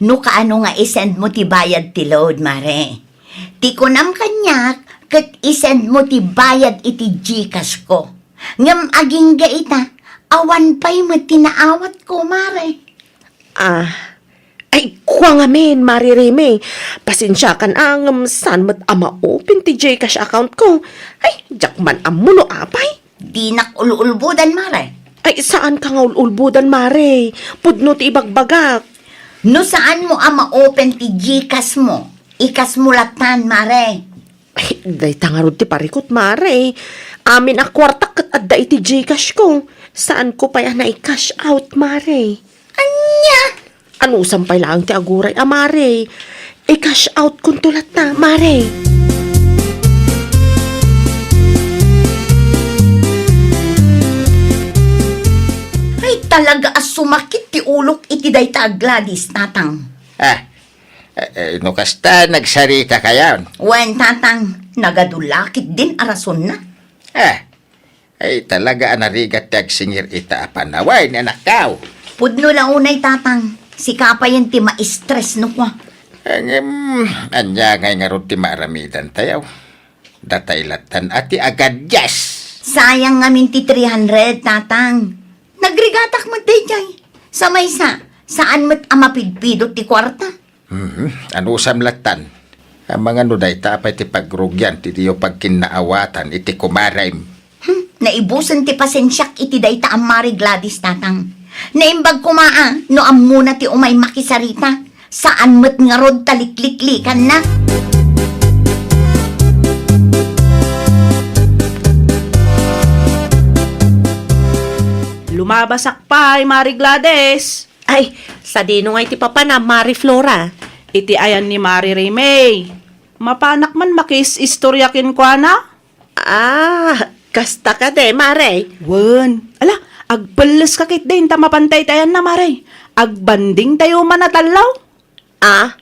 C: no kaano nga isend mo ti bayad ti load, Mare. Ti kunam kanyak, kat isend mo ti bayad iti Gcash ko. Ngam aging gaita, awan pa'y mo tinaawat ko, Mare.
A: Ay, kwa nga men, Mari Reme. Pasensya kan ang saan mo't ama-open ti Gcash account ko. Ay, jakman amuno apay.
C: Di nakululbudan, Mare.
A: Ay, saan ka nga ululbudan, Mare? Pudno ti ibagbagak.
C: No saan mo ama-open ti Gcash mo? Ikas mo latan, Mare.
A: Ay, day tangarod ti parikot, Mare. Amin a kwarta kat adda iti Gcash ko. Saan ko pa yan na i-cash out, Mare?
C: Anya?
A: Ano sampay lang ti aguray, Mare? I-cash out kung tulat na, Mare.
C: Ay, talaga as sumakit ti ulok iti dayta Gladys, tatang.
E: No kasta nagsari ka kayan.
C: Wen, tatang, nagadulakit din arason na.
E: Ay talaga anarigat tag singir ita apanaway ni anak kau.
C: Pudno lang unay, tatang. Si kapayan ti ma-stress no kwa.
E: Anya ngay nga ron ti maaramidan tayaw. Dataylatan ati agad yes.
C: Sayang nga min ti 300, tatang. Nagrigatak mo day jay. Sa maysa, saan mo't amapidpidot ti kwarta?
E: Ano samlatan? Ang mga nuday tapay ti pagrugyan ti diyo pagkinaawatan iti kumarim.
C: Naibusan ti pasensyak iti dayta ang Mari Gladys, tatang. Naimbag kumaa, no amuna ti umay makisarita. Saan mo't nga rod talikliklikan na?
D: Lumabasak pa, Mari Gladys.
A: Ay, sa dino nga iti papa na, Mari Flora.
D: Iti ayan ni Mari Remay. Mapanak man makis istoryakin ko na?
A: Kasta ka de, Mare.
D: Wen. Ala, Agpeles kakit din tamapantay tayan na, Maray. Agbanding tayo manatalaw.
A: Ah?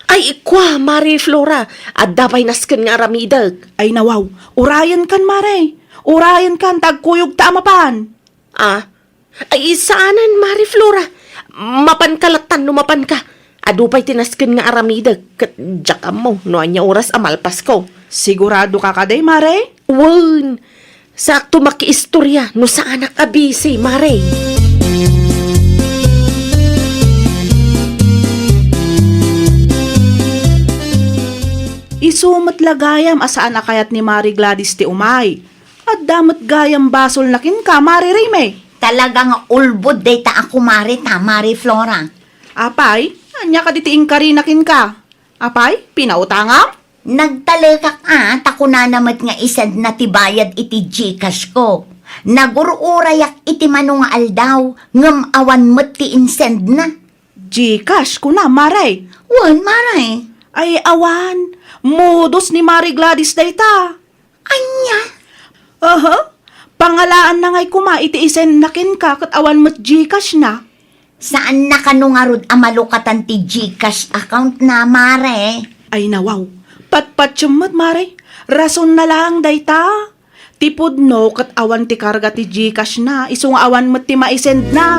A: Ay, ikwa, Mari Flora. At dapay nasken nga aramidag.
D: Ay nawaw, urayan kan, Maray. Urayan kan, tagkuyog taamapan.
A: Ah? Ay, saanan, Mari Flora? Mapan ka latan, numapan ka. Adupay tinasken nga aramidag. Kat jakam mo, no anya oras amalpas ko.
D: Sigurado ka kaday, Maray?
A: Wan! Sakto makiistorya no sa anak abisi, Mare.
D: Isumat lagayam asaan akayat ni Mari Gladys ti umay. At damat gayam basol nakin ka, Mari Rime.
C: Talagang ulbod day ta ako Mari ta, Mari Flora.
D: Apay, anya ka ditiing karinakin ka. Apay, pinautangam?
C: Nagtalekak tako na namat nga isad na tibayad iti Gcash ko. Nagururayak iti manong aldaw, ngam awan mo't ti insend na.
D: Gcash ko na, Maray.
C: Wan, Maray.
D: Ay, awan. Modus ni Mari Gladys dayta.
C: Anya?
D: Aha. Pangalaan na ngay kuma iti isen nakin ka kat awan mo't Gcash na.
C: Saan na kanungarod amalukatan ti Gcash account na, Mare?
D: Ay, nawaw. Patpatsyumot, Mare. Rason na lang dayta. Tipod no kat awan ti karga ti Gcash na. Isung awan mo't ti maisend na.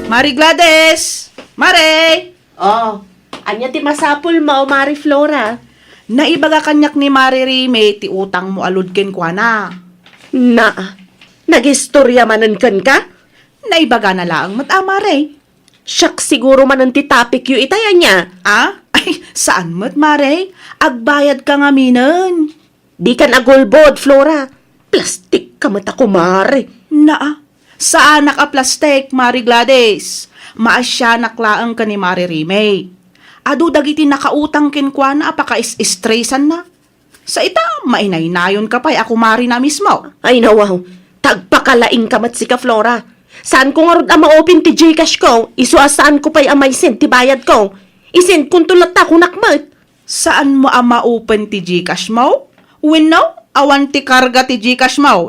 D: Mari Gladys! Mare!
A: Oh, anya ti masapul mo, Mari Flora.
D: Naibaga kanyak ni Mari Rime, ti utang mo aludken kwa na.
A: Na, nagistorya manan kan ka?
D: Naibaga na lang mat Mare.
A: Siyak siguro manan ti topic yu itaya niya.
D: Ah? Ay, saan mat Mare? Agbayad ka nga minan.
A: Di ka nagulbod, Flora. Plastik ka mata ko, Mari.
D: Naa, saan naka-plastic, Mari Gladys? Maasya naklaang ka ni Mari Rime. Adu dagiti nakautang kinkwa na apaka is-stressan na. Sa ita, mainay-nayon ka pa'y ako Mari na mismo.
A: Ay nawaw, tagpakalaing ka mat si ka, Flora. Saan ko nga rod ang ma-open ti Gcash ko? Isuasaan ko pa'y amay send ti bayad ko. Isend kung tulat ta kunakmat.
D: Saan mo ang ma-open ti Gcash mo? When no, awan ti karga ti Gcash mo.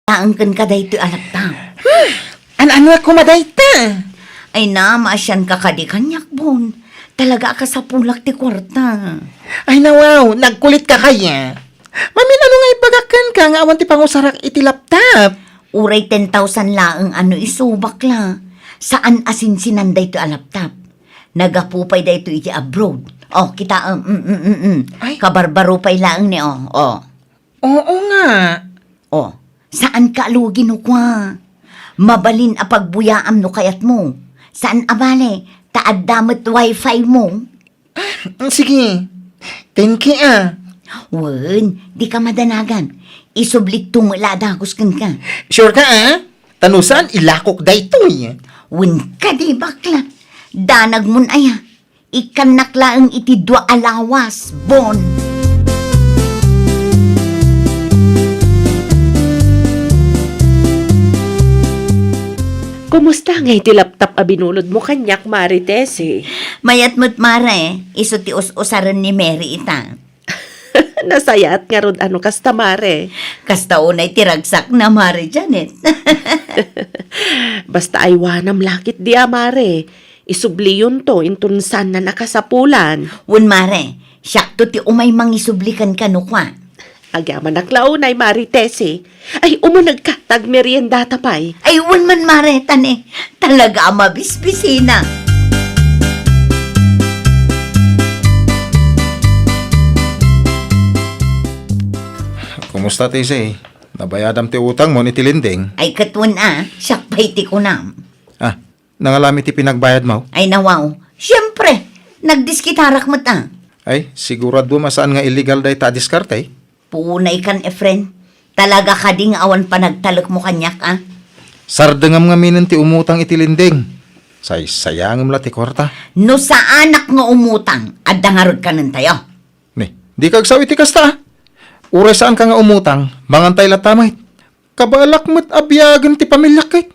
C: taangkan ka dahito alaptap.
G: Ano ako madayta?
C: Ay na, maasyan ka kadi kanyak, bon. Talaga ka sa pulak ti kwarta.
G: Ay nawaw, nagkulit ka kaya. Mamin, ano nga ibagakan ka nga awan ti pangusarak iti laptop?
C: Uray 10,000 laang ano isubak la. Saan asin sinanday to alaptap? Nagapupay da ito iti abroad. Oh, kita,
G: Ay.
C: kabarbaro pay laang ni, oh.
G: Oo nga.
C: Oh, saan ka alugin no kwa? Mabalin a pagbuyaam no kayat mo. Saan abale? Taad damat wifi mo.
G: Sige. Thank you
C: Wen, di ka madanagan. Isublik tumula dagos kan ka.
G: Sure ka Tanusan ilakok da ito
C: Wen ka di bakla. Danag mun aya. Ikan naklaang iti dua alawas, bon.
A: Kumusta nga iti laptop a binulod mo kanyak, Marites eh?
C: Mayat mo't mare, iso ti us-usaran ni Mary ita.
A: Nasayat nga ron ano kasta, Mare.
C: Kasta unay tiragsak na Mare Janet.
A: Basta aywanam lakit di Mare. Isubli yun to, intunsan na nakasapulan.
C: Wen Mare, syakto ti umay mangisublikan ka no kwa.
A: Agyaman naklaunay, Marites eh. Ay, umunag ka, tagmerienda tapay.
C: Ay, wen man Mare, tane. Talaga mabisbisina.
B: Kumusta, Tise? Nabayadam ti utang mo ni Tilinding.
C: Ay katwan siyak pa'y ti kunam.
B: Ah, nangalami ti pinagbayad mo?
C: Ay nawaw, siyempre, nagdiskitarak mo ta.
B: Ay, sigurado masaan nga illegal day ta diskarte.
C: Punay kan, friend. Talaga ka ding awan pa nagtalok mo kanyak,
B: Sardengam nga minin ti umutang itilinding. Sayangam la ti kwarta.
C: No sa anak nga umutang, adangarod ka nun tayo.
B: Ni, di kag sawi ti kasta. Uray saan ka nga umutang, mangantay latamay. Kabalak mo't abyagan ti pamilya kay.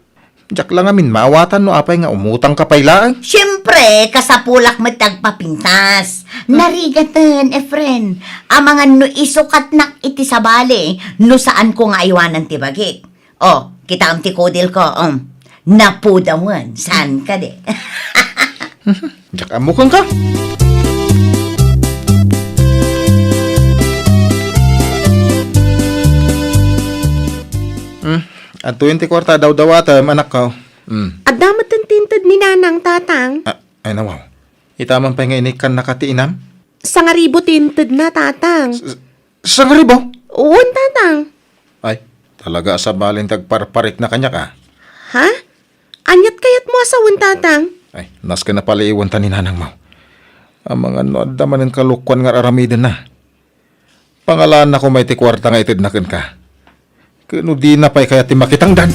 B: Diyak lang amin, maawatan no apay nga umutang kapaylaan.
C: Siyempre, kasapulak mo tagpapintas. Narigatan, friend. Ang mga no isukat nak iti sabali, no saan ko nga iwanan ti bagik. Oh, kita ang tikodil ko, napudawan, saan ka de?
B: Diyak amukang ka. At 20 kwarta daw-dawata, anak ko.
A: At damat ang tintad ni nanang tatang.
B: Ay nawaw. Itaman pa nga inikan nakatiinam?
A: Sa nga ribo tintad na tatang.
B: Sa nga ribo?
A: Uwan tatang.
B: Ay, talaga sa balin tagparparik na kanya ka.
A: Ha? Anyat kayat mo asawan tatang?
B: Ay, nas ka na pala iwan ta ni nanang mo. Ang mga noaddaman ng kalukwan nga aramidin na. Pangalan na ko may tikwarta nga itid na ka. Kano di na pa'y kaya ti makitangdan.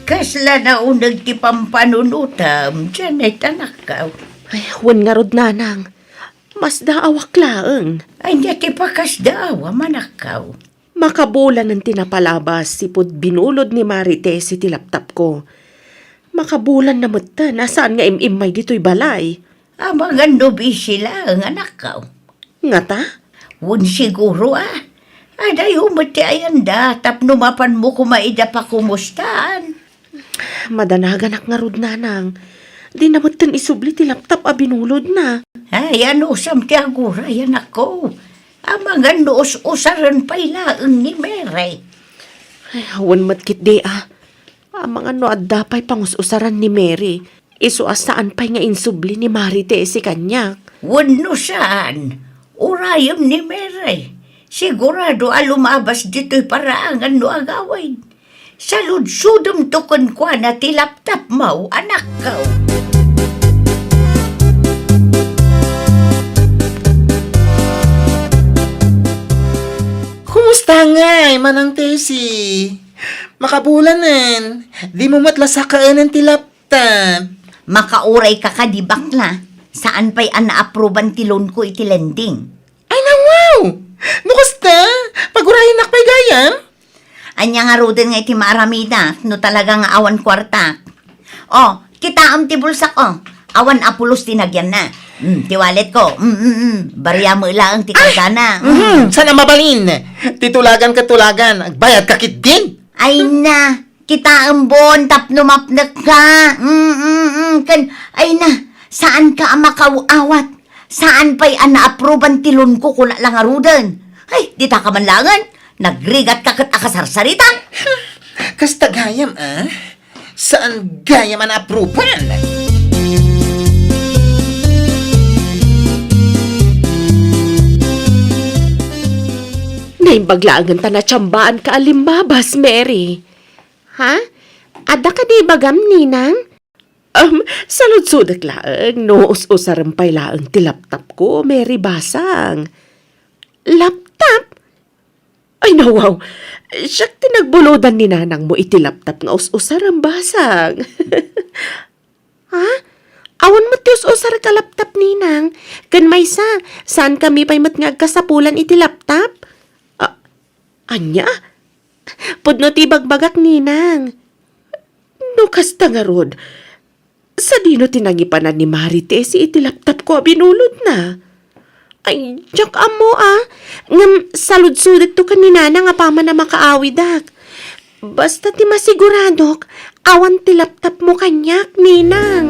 C: Kasla na unag ti pampanunutam, Janet, anak ka.
A: Ay, wan nga rod nanang. Mas daawak laeng.
C: Ay, niya ti pakasdaawa, manakaw.
A: Makabulan ng tinapalabas sipod binulod ni Marites si laptop ko. Makabulan na mutta, nasaan nga imimay dito'y balay.
C: Mga nubi sila ang anak ka.
A: Nga ta?
C: Wun siguro Aday umati ayan da, tapno mapan mo kumaida pa kumustaan.
A: Madanagan nga rod nanang. Di na mutan isubli ti laptop a binulod na.
C: Ay, ano sam ti agura yan ako. Ang mga noos-usaran pa ilaang ni Mary.
A: Ay, awan matkit di Ang mga noadda pa'y pangususaran ni Mary. Isuasaan pa'y nga insubli ni Marites si kanyak.
C: Wano saan? Urayom ni Mary. Sigurado lumabas dito'y paraangan no agawin. Saludsudom tukon kwa na tilaptap mo, anak ko.
G: Kumusta nga manang Tesi? Makabulanan. Di mo matlasakaan ng tilaptap.
C: Makauray ka di bakla. Saan pa'y ana-aproban ti loan ko iti lending?
G: Ay nawaw! Nukusta? Pagurahin nak pa'y gayam?
C: Anya nga roden nga iti maaramida, no talaga nga awan kwarta. Oh, kita am ti bulsak Awan apulos tinagyan na. Tiwalet ko. Bariya mo lang ti kagana.
G: Sana mabalin. Titulagan ka tulagan. Agbayad ka kit din.
C: Ay na, kita ang bon, tapno mapnak ka. Ay na, saan ka ang makauawat? Saan pa'y na-approvean tilon ko kula lang arudan? Ay, di ta ka man langan. Nagrigat ka kat akasarsaritan.
G: Kasta gayam, Saan gayam ang approval?
A: Naimbaglaangan ta na tiyambaan ka alimbabas, Mary. Ha? Ada ka di bagam, ninang? Salud-sudak laang, no us-usarampay laang ti laptop ko, Mary Basang. Laptop? Ay, nawaw. Siyak tinagbuludan ni nanang mo iti laptop nga us-usaram basang. Ha? Awan mo ti us-usar ka laptop, ninang. Kan maysa, saan kami pa'y matngag kasapulan iti laptop? Anya? Pudno ti bagbagak, ninang. No, kasta nga rod. Sa dino tinangipanan ni Marites iti laptop ko binulod na. Ay, jak amo ngam salud-sudet to kanina nga pama na makaawidak. Basta ti masiguradok, awan ti laptop mo kanyak, ninang.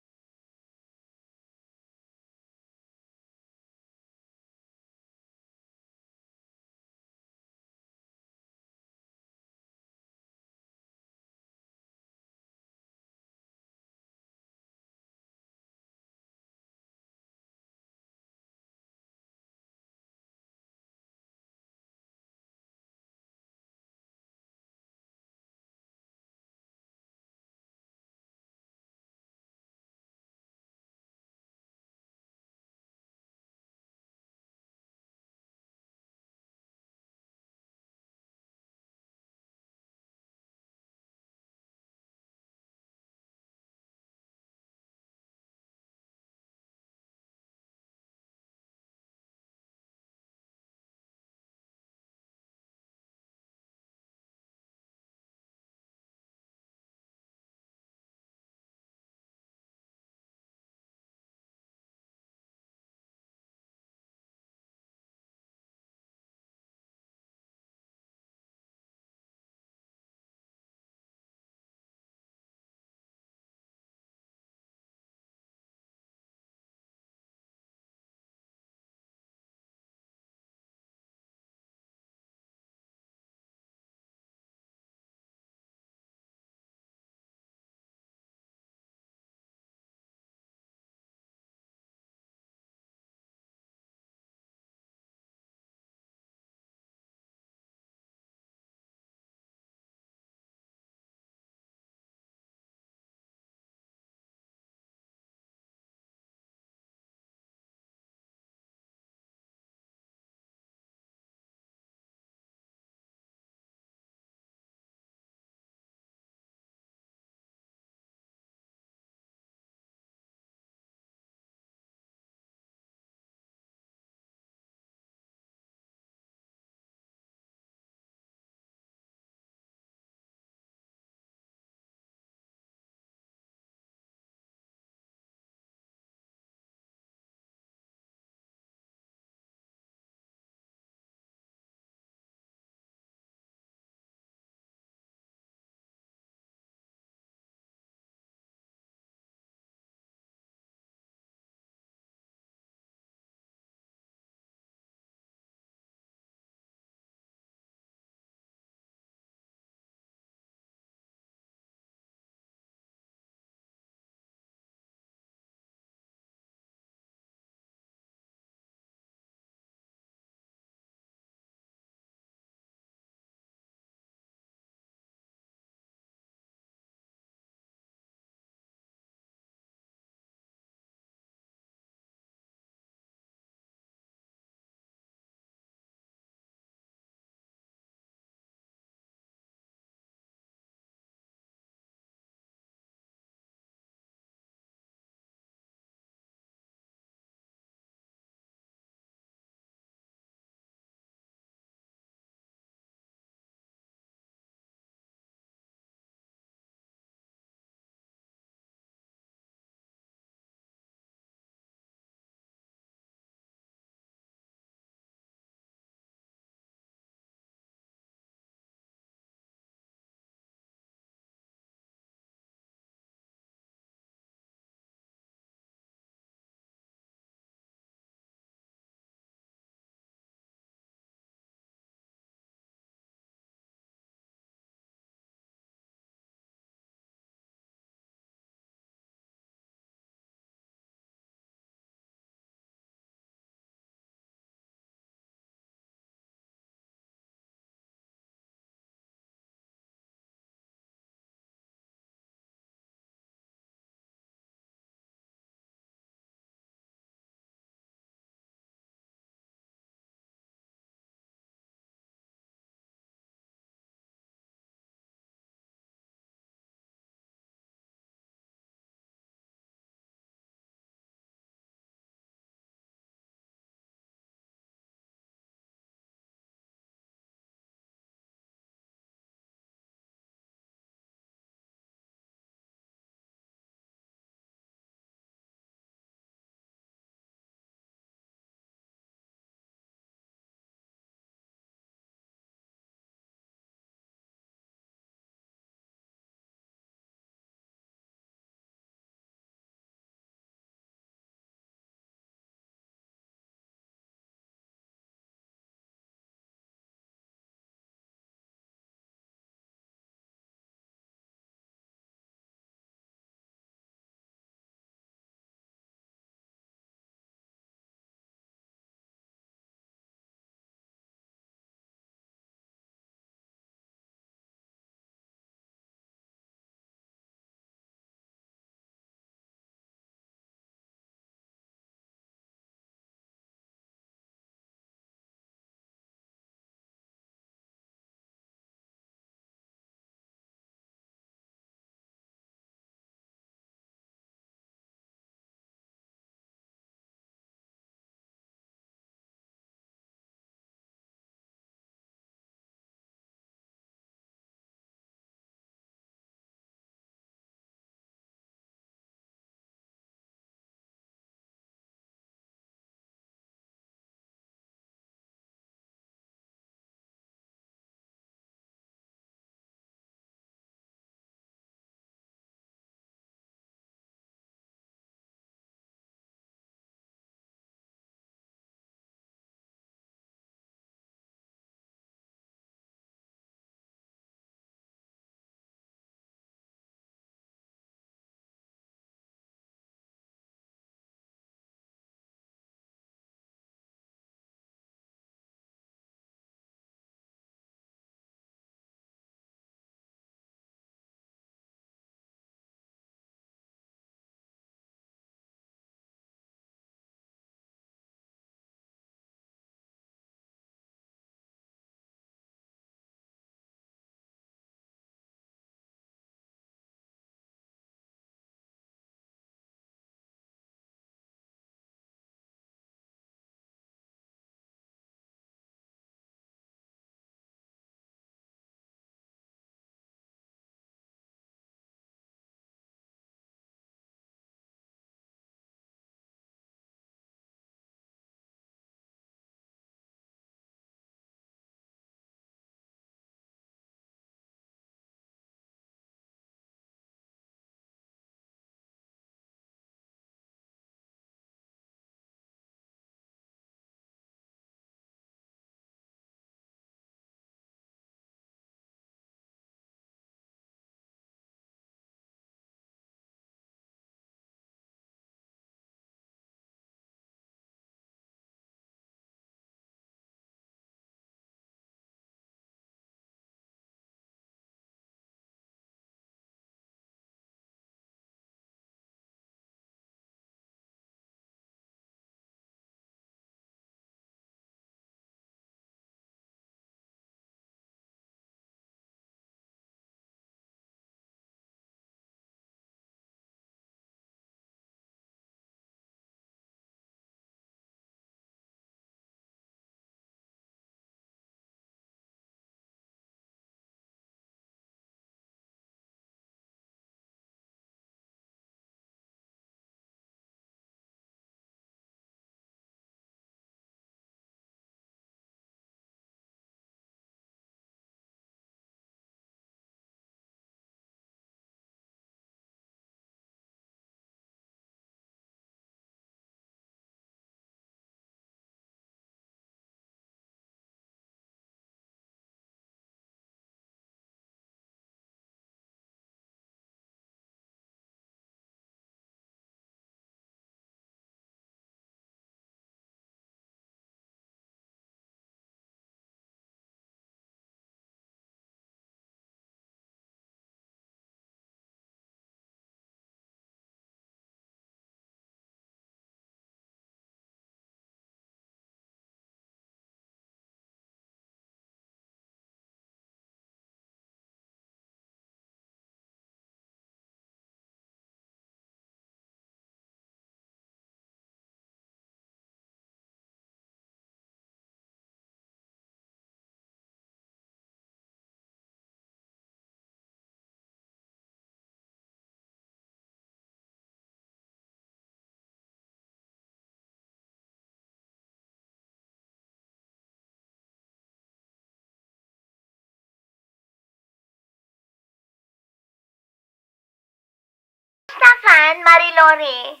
C: Wen, Marilori.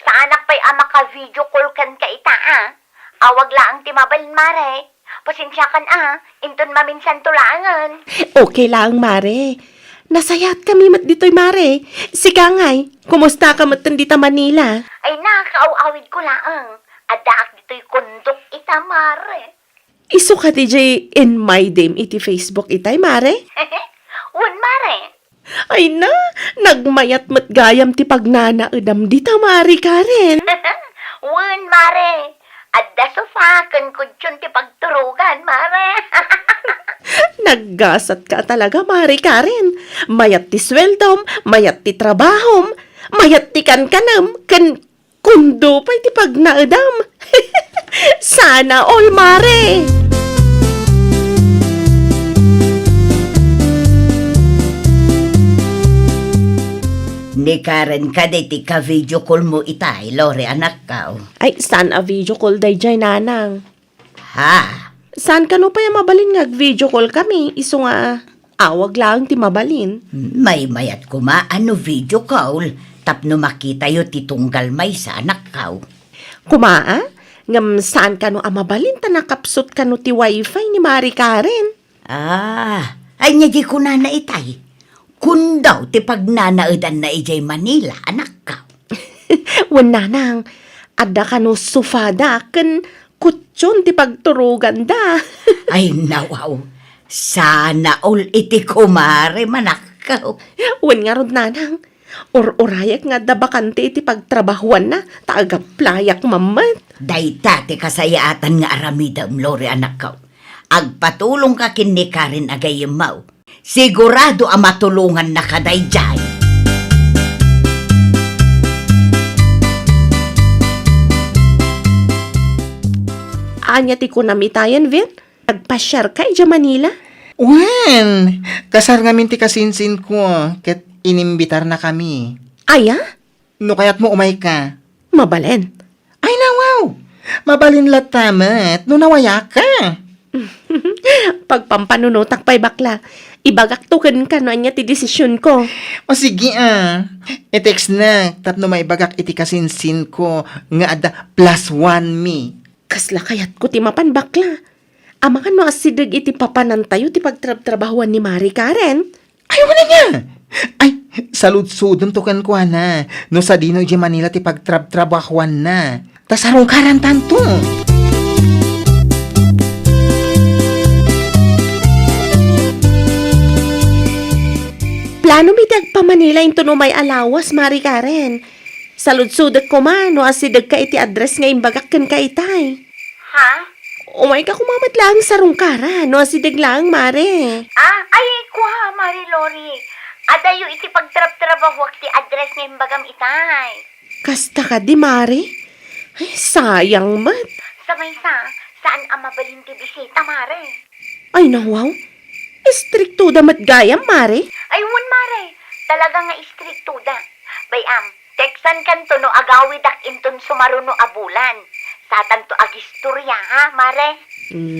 C: Sa anak pa'y ama ka video call kan ka ita, Awag laang timabalin, Mare. Pasensya kan, Inton maminsan tulangan.
A: Okay lang, Mare. Nasayat kami mat dito'y, Mare. Sika ngay, kumusta ka mat dita Manila?
C: Ay na, kaawawid ko laang. Adaak dito'y kundok ita, Mare.
A: Iso ka DJ in my dame iti Facebook itay, Mare?
C: Wen, Mare.
A: Ay na, nagmayat mat gayam ti pagnana edam dita, Mari Karen.
C: Wen, Mare. Adda sofakan kutsyon ti pagturugan, Mare.
A: Naggasat ka talaga, Mari Karen. Mayat ti sweldom, mayat ti trabahom, mayat ti kankanam, kundo pa ti pagnaedam. Sana all, Mare.
C: Ni Karen ka ti ka video call mo itay, Lore, anak ka.
A: Ay, saan a video call day jay, nanang?
C: Ha?
A: Saan ka no pa yung mabalin nga video call kami? Iso nga, awag lang ti mabalin.
C: May mayat ko ano video call. Tapno makita yo ti tunggal may sa anak ka.
A: Kumaa? Ngam saan ka no mabalin ta nakapsot ka no ti wifi ni Mari Karen?
C: Ay niya di ko na itay. Kun daw ti pagnanaedan na ijay Manila, anak ka.
A: Wan nanang, ada ka no sufada ken kutsyon ti pagturugan da.
C: Ay nawaw, sana all iti kumare manak ka.
A: Wan nga rod nanang, or-orayak nga da bakante iti pagtrabahuan na, taagaplayak mamat.
C: Dayta ti kasayaatan nga aramidam, Lore, anak ka. Agpatulong ka kin ni Karen agayemaw. Sigurado matulungan na kaday dyan.
A: Anya ti ko namitayan, Vin? Nagpa-share ka ija Manila?
G: Wen, kasar nga minti kasinsin ko, ket inimbitar na kami.
A: Aya?
G: No kayat mo umay ka.
A: Mabalen.
G: Ay nawaw, mabalin latamat, no nawaya ka.
A: Pagpampanunutak pa'y bakla, ibagak tuken ka no anya ti desisyon ko.
G: O sige i-text na, tapno may bagak iti kasinsin ko, nga ada +1 me.
A: Kasla kayat ko ti mapan bakla. Amangan no asidag iti papanan tayo ti pagtrabahuan ni Mari Karen.
G: Ay, wala niya! Ay, salud-sudon to kan ko na, no sa dino di Manila ti pagtrabahuan na. Tas harong karantan to.
A: Plano mi pa Manila into no may alawas, Mari Karen. Salud-sudak ko man, no asidag ka iti address nga imbagak ken ka itay.
C: Ha?
A: Umay ka kumamat lang sa rungkara, no asidag lang, Mare.
C: Ay, kuha, Marilori. Adayo iti pagtrab-trabahwak ti address nga imbagam itay.
A: Kasta ka di, Mare? Ay, sayang mat.
C: Samaysa, saan ang mabalin ti bisita, Mare?
A: Ay, nawaw. Istrikto damat gayam, Mare.
C: Ay, Mare. Talaga nga istriktuda. Bayam, teksan kanto no agawidak inton sumaruno abulan. Satan to agistorya, ha, Mare?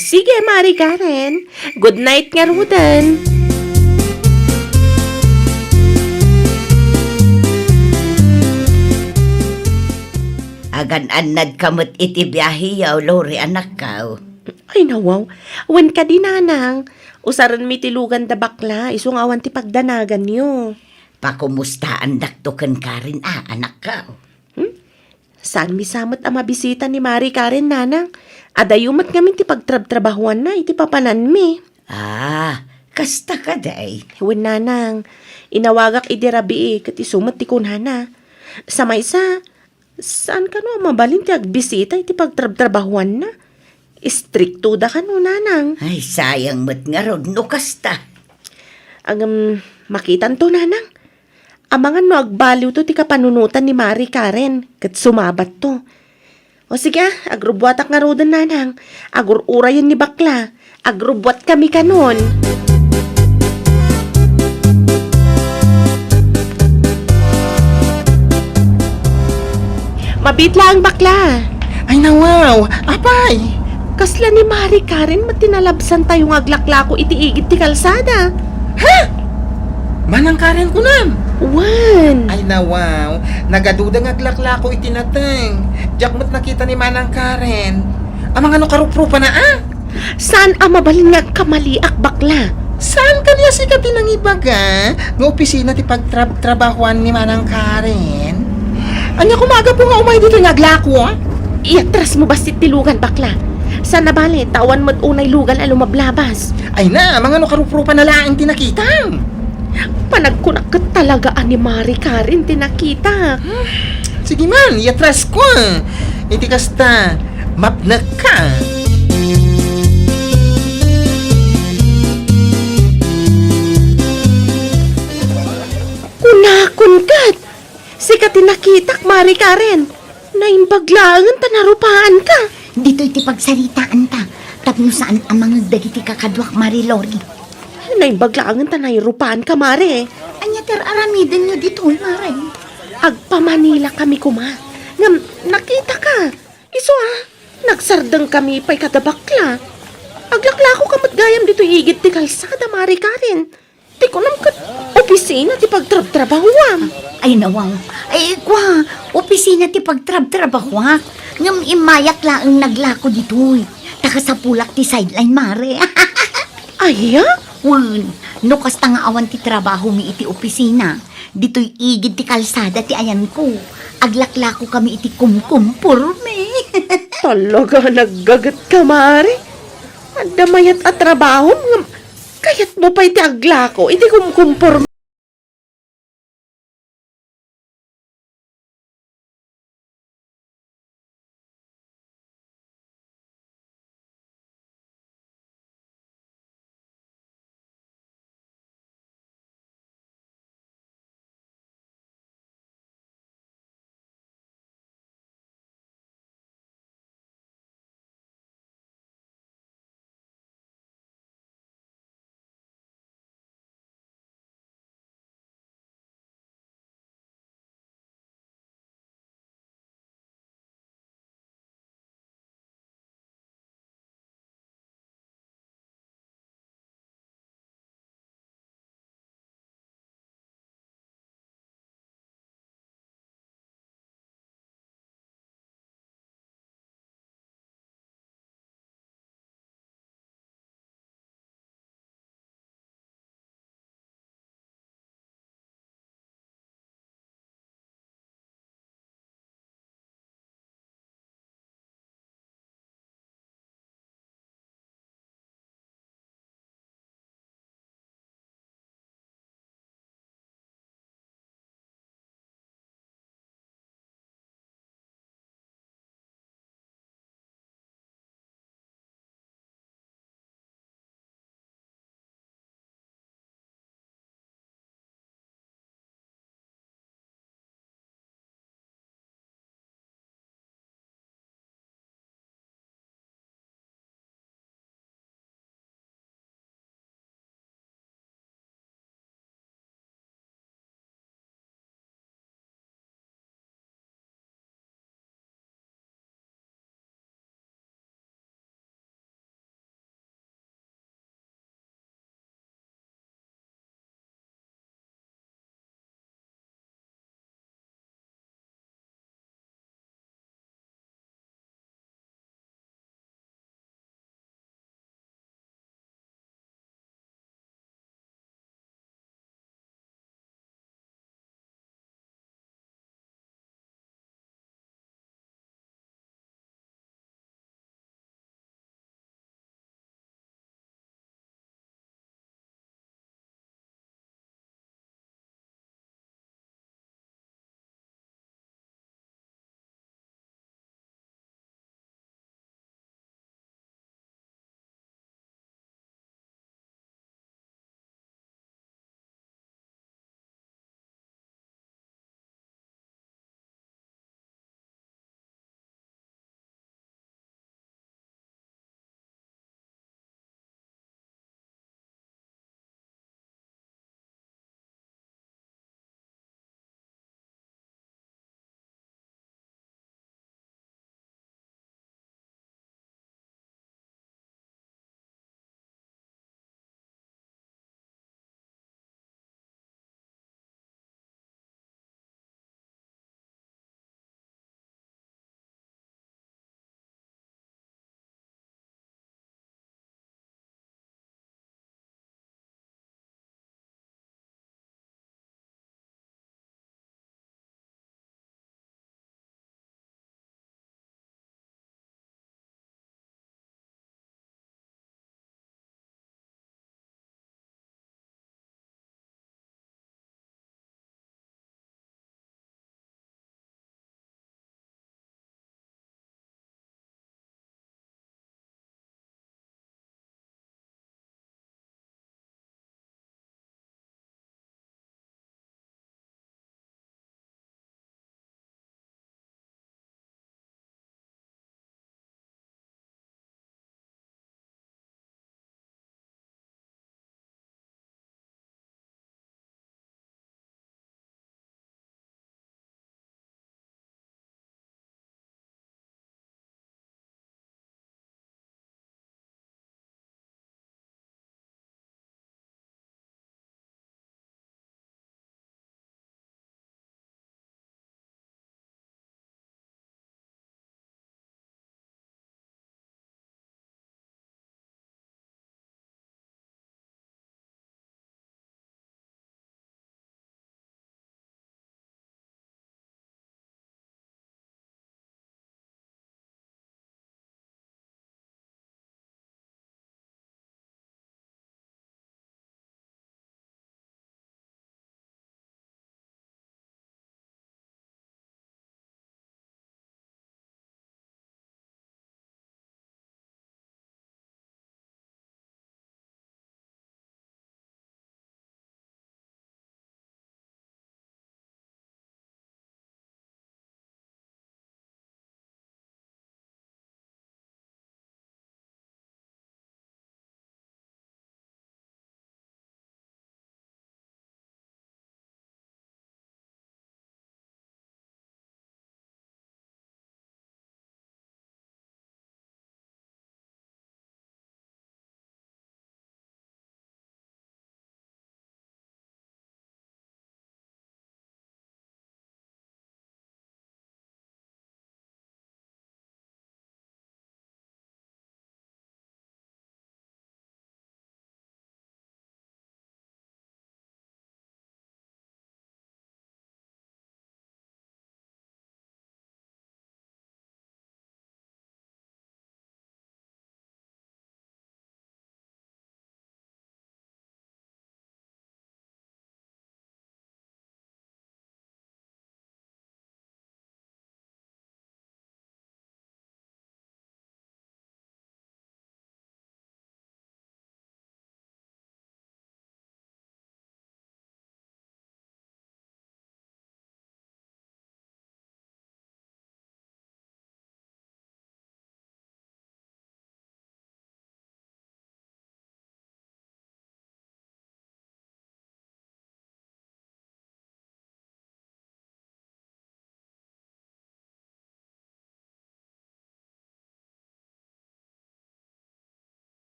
A: Sige, Mari Karen. Good night nga rudan.
C: Agan-anad kamot iti biyahe yaw, Lore, anak ka.
A: Ay, nawaw. Wan ka di, nanang. Usaran mi tilugan da bakla. Isungawan ti pagdanagan nyo.
C: Pakumustaan daktoken Karen, anak ka.
A: Saan mi samot ang mabisita ni Mari Karen, nanang? Adayumat kami ti pagtrabahuan na, iti papanan mi.
C: Kasta ka day.
A: Wan, nanang. Inawagak idirabi kat isumat ti kunhana. Sa maysa, saan ka no mabalin ti agbisita iti pagtrabahuan na? Istrikto da ka no, nanang.
C: Ay, sayang mo't nga rod, no kasta.
A: Ang makitan to, nanang. Amangan no agbaliw to ti kapanunutan ni Mari Karen, kat sumabat to. O sige, agrubwatak nga rodan, nanang. Agurura yun ni bakla. Agrubwat kami kanon. Mabitla ang bakla.
G: Ay nawaw, apay!
A: Kasla ni Mari Karen matinalabsan tayong aglaklako iti igit ti kalsada.
G: Manang Karen ko nam!
A: Wan.
G: Ay nawaw, nagaduda nga glakla ko itinateng. Diyak mo't nakita ni Manang Karen. Amang ano karuprupa na
A: Saan ang mabalin nga kamaliak bakla?
G: Saan kanya si ng ibaga? Nga opisina ti pagtrabahuan ni Manang Karen. Anya kumaga po nga umay dito naglako
A: Iatras mo ba si tilugan bakla? Sa nabali, tawan mo't unay lugan ay lumablabas.
G: Ay na, mga ano karuprupa na laing tinakitang.
A: Panagkunak ka talaga ani Mari Karen tinakita.
G: Sige man, iatras ko. Iti kasta, mapnak ka.
A: Kunakon kat. Sika tinakitak Mari Karen. Naimbaglaangan tanarupaan ka.
C: Dito iti pagsaritaan ta. Tapno saan ang mga dagiti kakadwak Marilori.
A: Naimbaglaangan tanayrupan ka Mari.
C: Anya ter aramiden nyo dito, Mare.
A: Agpa Manila kami kuma. Ngam, nakita ka. Iso nagsardang kami pa'y kadabakla. Aglakla ko kamot gayam dito higit ti kalsada Mari Karen. Ti kunam kat opisina ti pagtrab-trabawam.
C: Ay nawang, ay kwa, opisina ti pagtrab-trabahwak. Ngam imayak laang naglako ditoy. Taka sa pulak ti sideline, Mare.
A: Ay,
C: Wan, no kasta nga awan ti trabaho mi iti opisina. Dito'y igid ti kalsada ti ayan ko. Aglaklako kami iti kumkumpurme.
A: Talaga naggagat ka, Mari. Andamayat at trabaho, kayat mo pa iti aglako, iti kumkumpor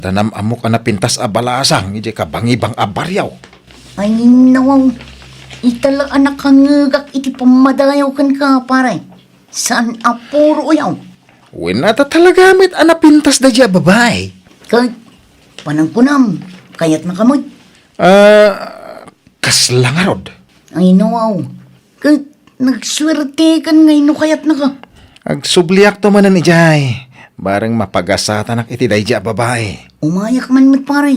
B: Tanam amok na pintas abalasang, ije ka bangibang abaryaw.
C: Ay, nawaw. Itala anak kang ngagak iti pamadayaw kan ka, pare. Saan apuro yaw?
B: Winata talaga mit pintas da dya babae.
C: Kahit panangkunam, kayat na kamot.
B: Kaslangarod.
C: Ay, nawaw. Kahit nagswerte kan ngayon no kayat na ka.
B: Agsubliak to manan ijay. Bareng mapagasatan iti da dya babae.
C: Umayak man mat, pare.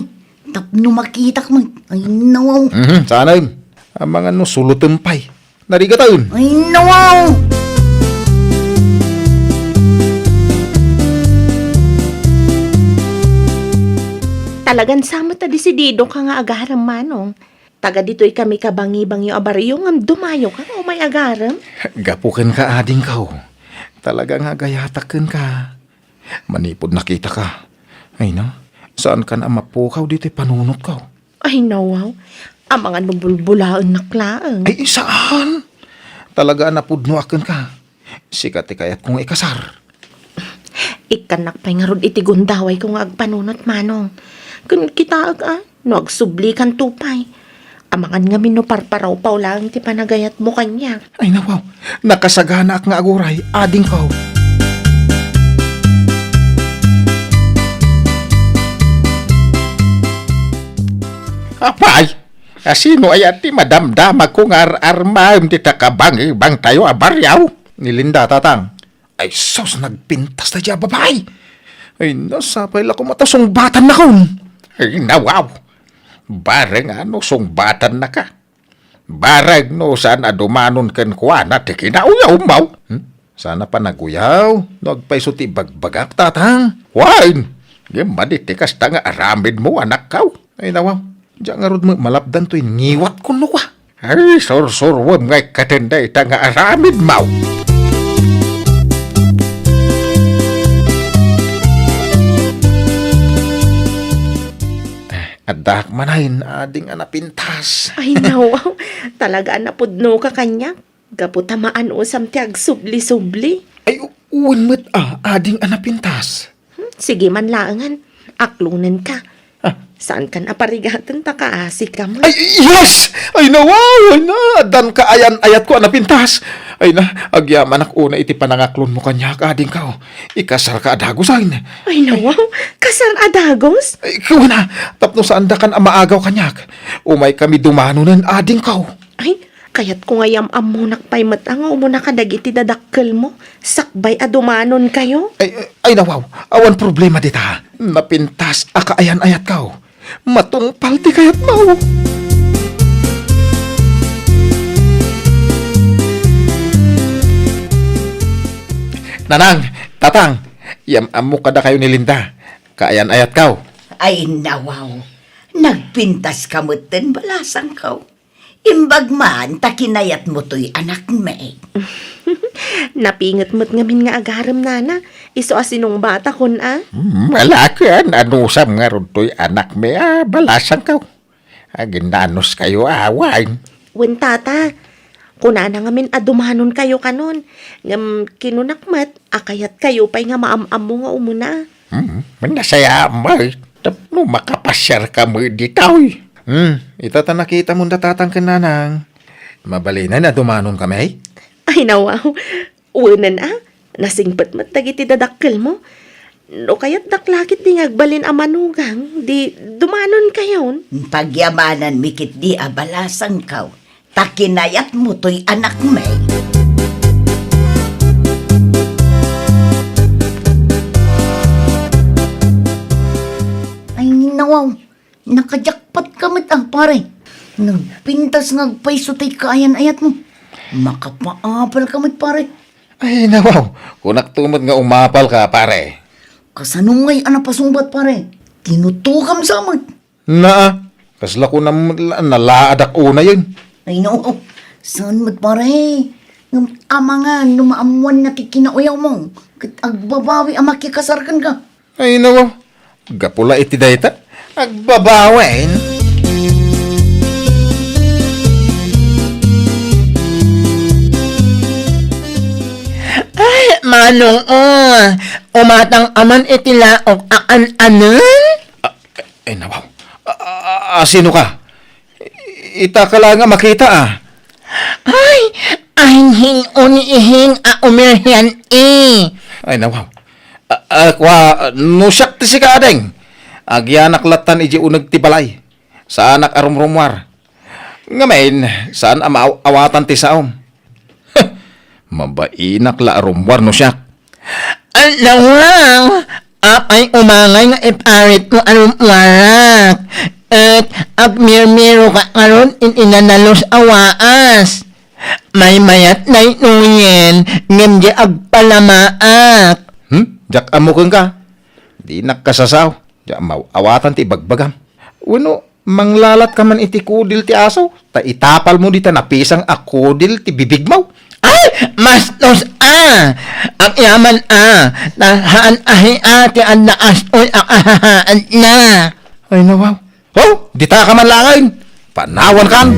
C: Tapno makita ka man. Ay, nawaw.
B: Sana yun. Ang mga sulutempay. Narigataon.
C: Ay, nawaw.
A: Talagan sama ta desidido ka nga agaram manong. Taga dito'y kami kabangi-bangi o abaryo ngam dumayo ka o may agaram.
B: Gapukin ka ading kau. Talaga nga gayataken ka. Manipod nakita ka. Ay na, saan ka na mapukaw dito'y panunot ka?
A: Ay nawaw, ang mga nubulbulaan na klaang.
B: Ay saan? Talaga napudno aken ka. Sikati kayat kong ikasar.
A: Ikanak pa'y nga rod iti gundaway kung agpanunot manong. Kun kita no agsubli kan tupay. Amangan nga minuparparaw pa lang ti panagayat mo kanya.
B: Ay nawaw, nakasagana ak nga aguray, ading kau.
E: Apay, sino ay ati madamdamag ko nga armaim ti takabang ibang tayo abaryaw?
B: Nilinda tatang. Ay sos, nagpintas na dya babae. Ay nasapay la ko matasong batan na kaun.
E: Ay nawaw, bareng sungbatan na ka. Bareng no saan adumanon ken kuana ti kinauyaw maw.
B: Sana pa naguyaw. Nagpaiso ti bagbagak tatang.
E: Wain, yung manitikas ta nga aramid mo anak kaw.
B: Ay nawaw, dya nga rod mo malapdan to'y ngiwat ko no ka.
E: Ay sursurwam ngay katenday ta nga aramid maw.
B: Adak manahin ading anapintas.
A: Ay nawaw, talaga napudno ka kanya. Gaputamaan usam ti agsubli-subli.
B: Ay uwan mo't ading anapintas.
A: Sige man laangan, aklunan ka. Saan ka naparigatan ta kaasi ka mo?
B: Ay yes! Ay nawaw! Ay na! Dan ka ayan-ayat ko anapintas. Ay na, agyaman ak una iti panangaklon mo kanya ading ka. Ikasar ka adagosain.
A: Ay nawaw, kasar adagos?
B: Ay ikaw na, tapno saan da kan amaagaw kanyak. Umay kami dumanunan ading ka.
A: Ay, kayat ko ngayam amunak pa'y matanga umuna ka dagiti dadakkel mo. Sakbay adumanon kayo.
B: Ay nawaw, awan problema dita. Napintas akaayan-ayat ka. Matungpal ti kayat mo. Nanang, tatang, yam amo kada kayo ni Linda. Kaayan-ayat ka.
C: Ay, nawaw. Nagpintas kamutin balasang ka. Imbag man, takinayat mo to'y anak me.
A: Napingat mo't ngamin nga agaram nana. Iso asinong bata kun
E: Malakan, anusam nga ron to'y anak me, balasang kaw. Ginanos kayo awain.
A: Wen tata, kunana ngamin adumanon kayo kanon. Ngam kinunakmat, akayat kayo pa'y nga maam-am mo nga umuna.
E: Manasaya mo, tapno makapasyar ka mo ditaw.
B: Ito ta nakita mo datatang kananang. Mabalinan na dumanon kami.
A: Ay nawaw, uwanan nasingpat mat dagiti dadakkel mo. No kayat daklakit di ngagbalin amanugang, di dumanon kayon.
C: Pagyamanan mikit di abalasang ka. Takinayat mo to'y anak me. Ay, nawaw. Nakajakpat kamit pare. Nagpintas ngagpaiso tay kaayan-ayat mo. Makapaapal kamit pare.
B: Ay nawaw, kunak tumod nga umapal ka pare.
C: Kasanungay pasungbat pare. Tinutukam sa amat.
B: Na, kasla ko na nalaadak una yun.
C: Ay no, saan mat pare? Ama nga, numaamuan na kikinauyaw mo. Kat agbabawi makikasarkan ka.
B: Ay nawaw, gapula iti dayta. Agbabawin.
H: Ay, manong, umatang aman itilaok akan anan?
B: Ay, nawaw. Sino ka? Ita ka lang nga makita
G: Ay, anhing unihing a umirhan
B: Ay, nawaw. Kwa, nusyak ti si kadeng. Agyanak latan iji unag ti balay. Sa anak arumrumwar. Ngamen, saan awatan ti saom? Mabainak la arumwar nusyak.
G: Wow! Apay umangay nga iparit mo anong warak. At agmirmiro ka karon inanalos awaas. May mayat na inuyen ngem di agpalamaak.
B: Jak amukeng ka. Di nakasasaw. Jak awatan ti bagbagam. Uno, manglalat ka man iti kudil ti aso. Ta itapal mo dita napisang a kudil ti bibig mo.
G: Ay! Mastos ang yaman nahaan ahi ate ang naas oy akahaan na.
B: Ay, nawaw. Oh, dita ka man langayin. Panawan kan.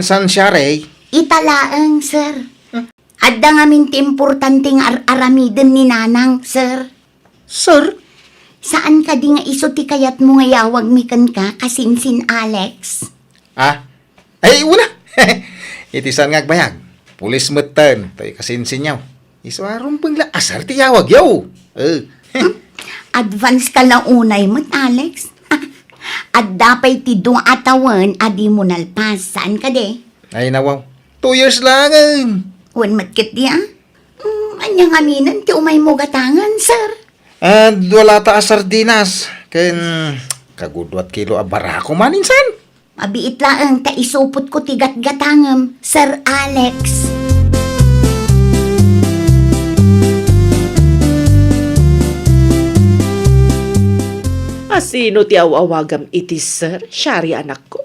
B: Kinsan siya, Ray?
C: Italaang, sir. Adda nga minti importante nga aramiden ni nanang, sir.
B: Sir?
C: Saan ka di nga iso ti kayat mo nga yawag mikan ka kasinsin Alex?
B: Ah? Ay, wala. Itisan nga bayag. Pulis meten. Tayo kasinsin yaw. Iswarong pangla asar ti yawag yaw.
C: Advance ka lang unay mo, Alex. At dapay ti dong atawan, adi mo nalpas. Saan ka de?
B: Ay, nawaw. 2 years lang.
C: Wan matkit di anyang aminan ti umay mo gatangan, sir.
B: At wala ta sardinas. Ken kagudwat kilo a barako maninsan.
C: Mabiit laang ta isupot ko ti gatgatangam, Sir Alex.
A: Asino ti awawagam iti sir, syari anak ko.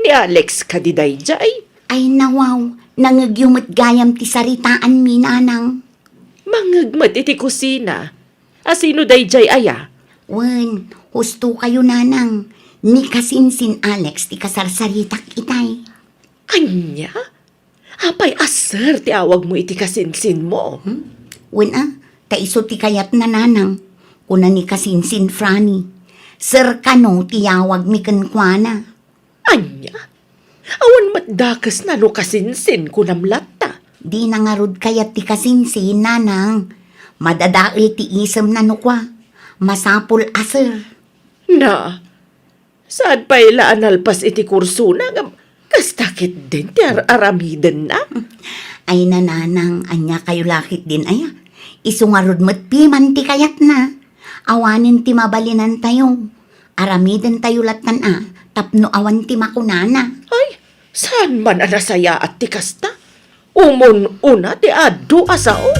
A: Ni Alex kadidayjay.
C: Ay nawaw, nangagyumot gayam ti saritaan mi nanang.
A: Mangagmat iti kusina. Asino dayjay aya?
C: Wen, husto kayo nanang. Ni kasinsin Alex ti kasarsaritak itay.
A: Anya? Apay aser ti awag mo iti kasinsin mo.
C: Wen ta iso ti kayat na nanang. Kuna ni kasinsin Franny. Sir kano tiyawag mi kenkwana.
A: Anya? Awan matdakas na no kasinsin kunamlata.
C: Di nangarod kayat ti kasinsin nanang. Madadae ti isem na no kwa. Masapul aser.
A: Na, saan pa ila analpas iti kurso na kastakit din ti aramiden na?
C: Ay nananang, anya kayo lakit din aya. Isungarod mo't piman ti kayat na. Awanin ti mabalinan tayo. Aramiden tayo latan tapno awan ti makunana.
A: Ay, saan man anasaya at ti kasta? Umon una ti adu asao.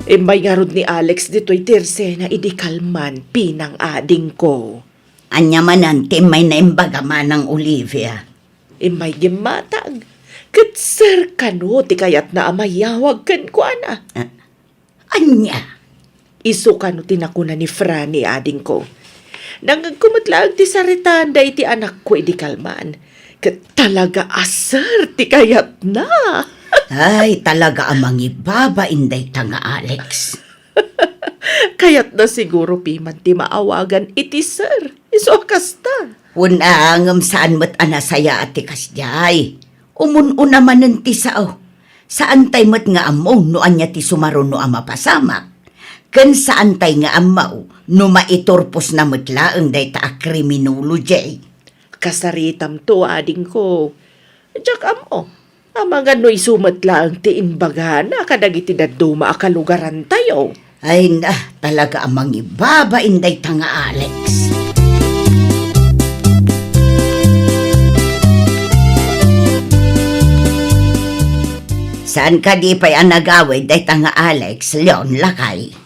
A: Imbay nga rod ni Alex dito'y tirse na idikalman pinang ading ko.
C: Anya manan ti may naimbagaman ng Olivia.
A: Imbay gimatag. Kat sir kano ti kayat na amayawag kan ko ana.
C: Anya?
A: Isu kano tinakuna ni Franny ading ko. Nangagkumutlaag ti saritan day ti anak ko idikalman. Kat talaga aser ti kayat na.
C: Ay, talaga amang ibaba inday tanga Alex.
A: Kayat na siguro piman ti maawagan iti sir. Isu kasta.
C: Unangam saan mo't anasaya at tikas jay. Umun-una manen ti sao. Saan tay mo't nga amaw no anya ti sumaron no ama pasamak. Ken saan tay nga amaw no maiturpos na mutlaang day ta kriminulo jay.
A: Kasaritam to ading ko. Diyak amo. Amang ano'y sumatlaang ti inbagana kadagiti daduma akalugaran tayo.
C: Ay na, talaga amang ibaba inday tanga Alex. Saan ka di pa'y anagawid day tanga Alex, Leon Lakay?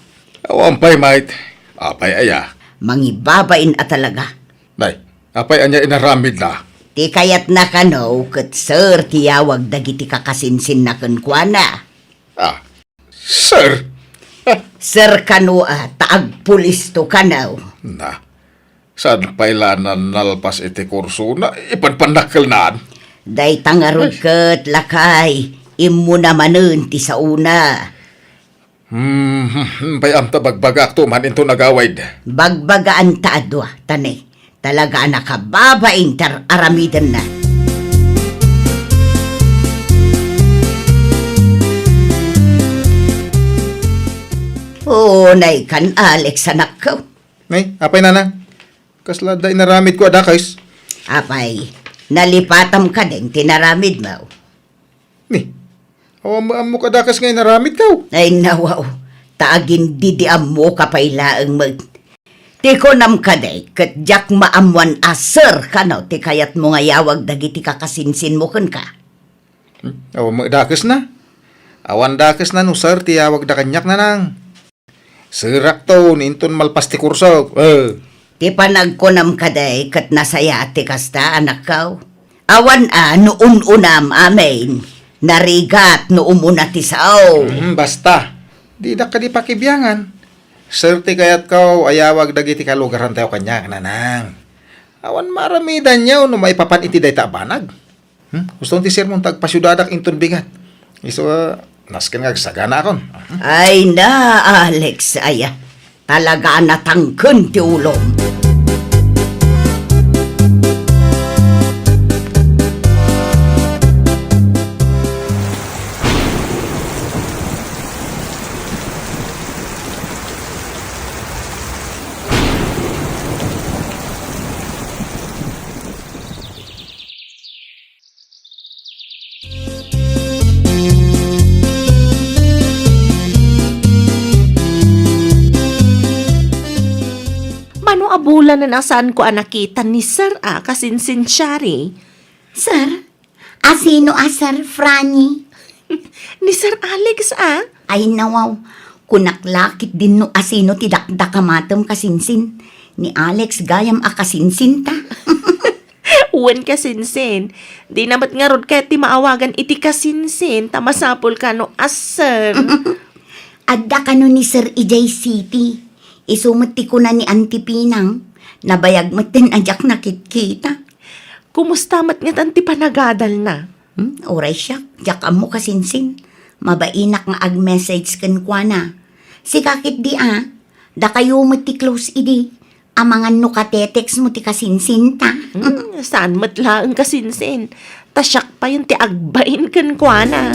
E: Awan pa'y, mate. Apay aya.
C: Mangibabain at talaga.
E: Nay, apay anya inaramid na.
C: Ti kayat na kano, kat sir, tiyawag dagiti kakasinsin na kenkwana.
E: Ah, sir.
C: Sir kano taag pulis to kanaw.
E: Na, saan pailanan nalpas iti kurso na ipanpanakil naan?
C: Day tangarod kat lakay, imu namanen ti sa una.
E: Payam ta bagbagak to man into nagawid.
C: Bagbagaan ta adwa, tane. Talaga nakababain tar aramidan na. Oh, nay kan Alex anak ko.
B: Nay, apay nana. Kasla da inaramid ko adakais.
C: Apay, nalipatam ka din, tinaramid mo.
B: Ni, awam mo kadakas nga inaramid ka.
C: Ay nawaw, taagin didiam mo kapailaang mag. Ti ko nam kaday, kat jak maamuan aser ka no, ti kayat mo nga yawag dagiti kakasinsin mo kan ka.
B: Awam mo dakas na. Awan dakas na no sir, tiyawag da kanyak na nang. Sirak to, ninton malpas ti kurso.
C: Ti panag ko nam kaday, kat nasaya ti kasta anak kaw. Awan noon unam amen. Narigat no umuna ti sao.
B: Basta, di da ka di pakibiyangan. Serte kayat kau ayawag dagiti kalugaran tayo kanya nanang. Awan maramidan niyaw no may papan iti day tabanag. Gusto ti sir mong tagpasyudadak inton bigat. Iso nasken nga sagana akon.
C: Ay na, Alex, aya. Talaga natangken ti ulom.
A: Mano abulan na nasaan ko nakita ni Sir kasinsin siya rin.
C: Sir, asino Sir Franny?
A: Ni Sir Alex
C: Ay nawaw, kunaklakit din no asino ti dakdakamatom kasinsin. Ni Alex gayam akasinsin ta.
A: Uwan kasinsin. Di namat nga rod kaya ti maawagan iti kasinsin, tamasapol ka no Sir.
C: Adda ka no ni Sir EJ City. Isumati ko na ni Auntie Pinang. Nabayag mo tin ajak nakitkita.
A: Kumusta mat nga tanti panagadal na?
C: Oray siya, jak mo kasinsin. Mabainak nga ag-message kan kwa na. Si kakit di da kayo mo ti close idi. Amangan no katetex mo ti kasinsin ta.
A: Saan matlaang kasinsin? Tasyak pa yun ti agbain kan kwa na.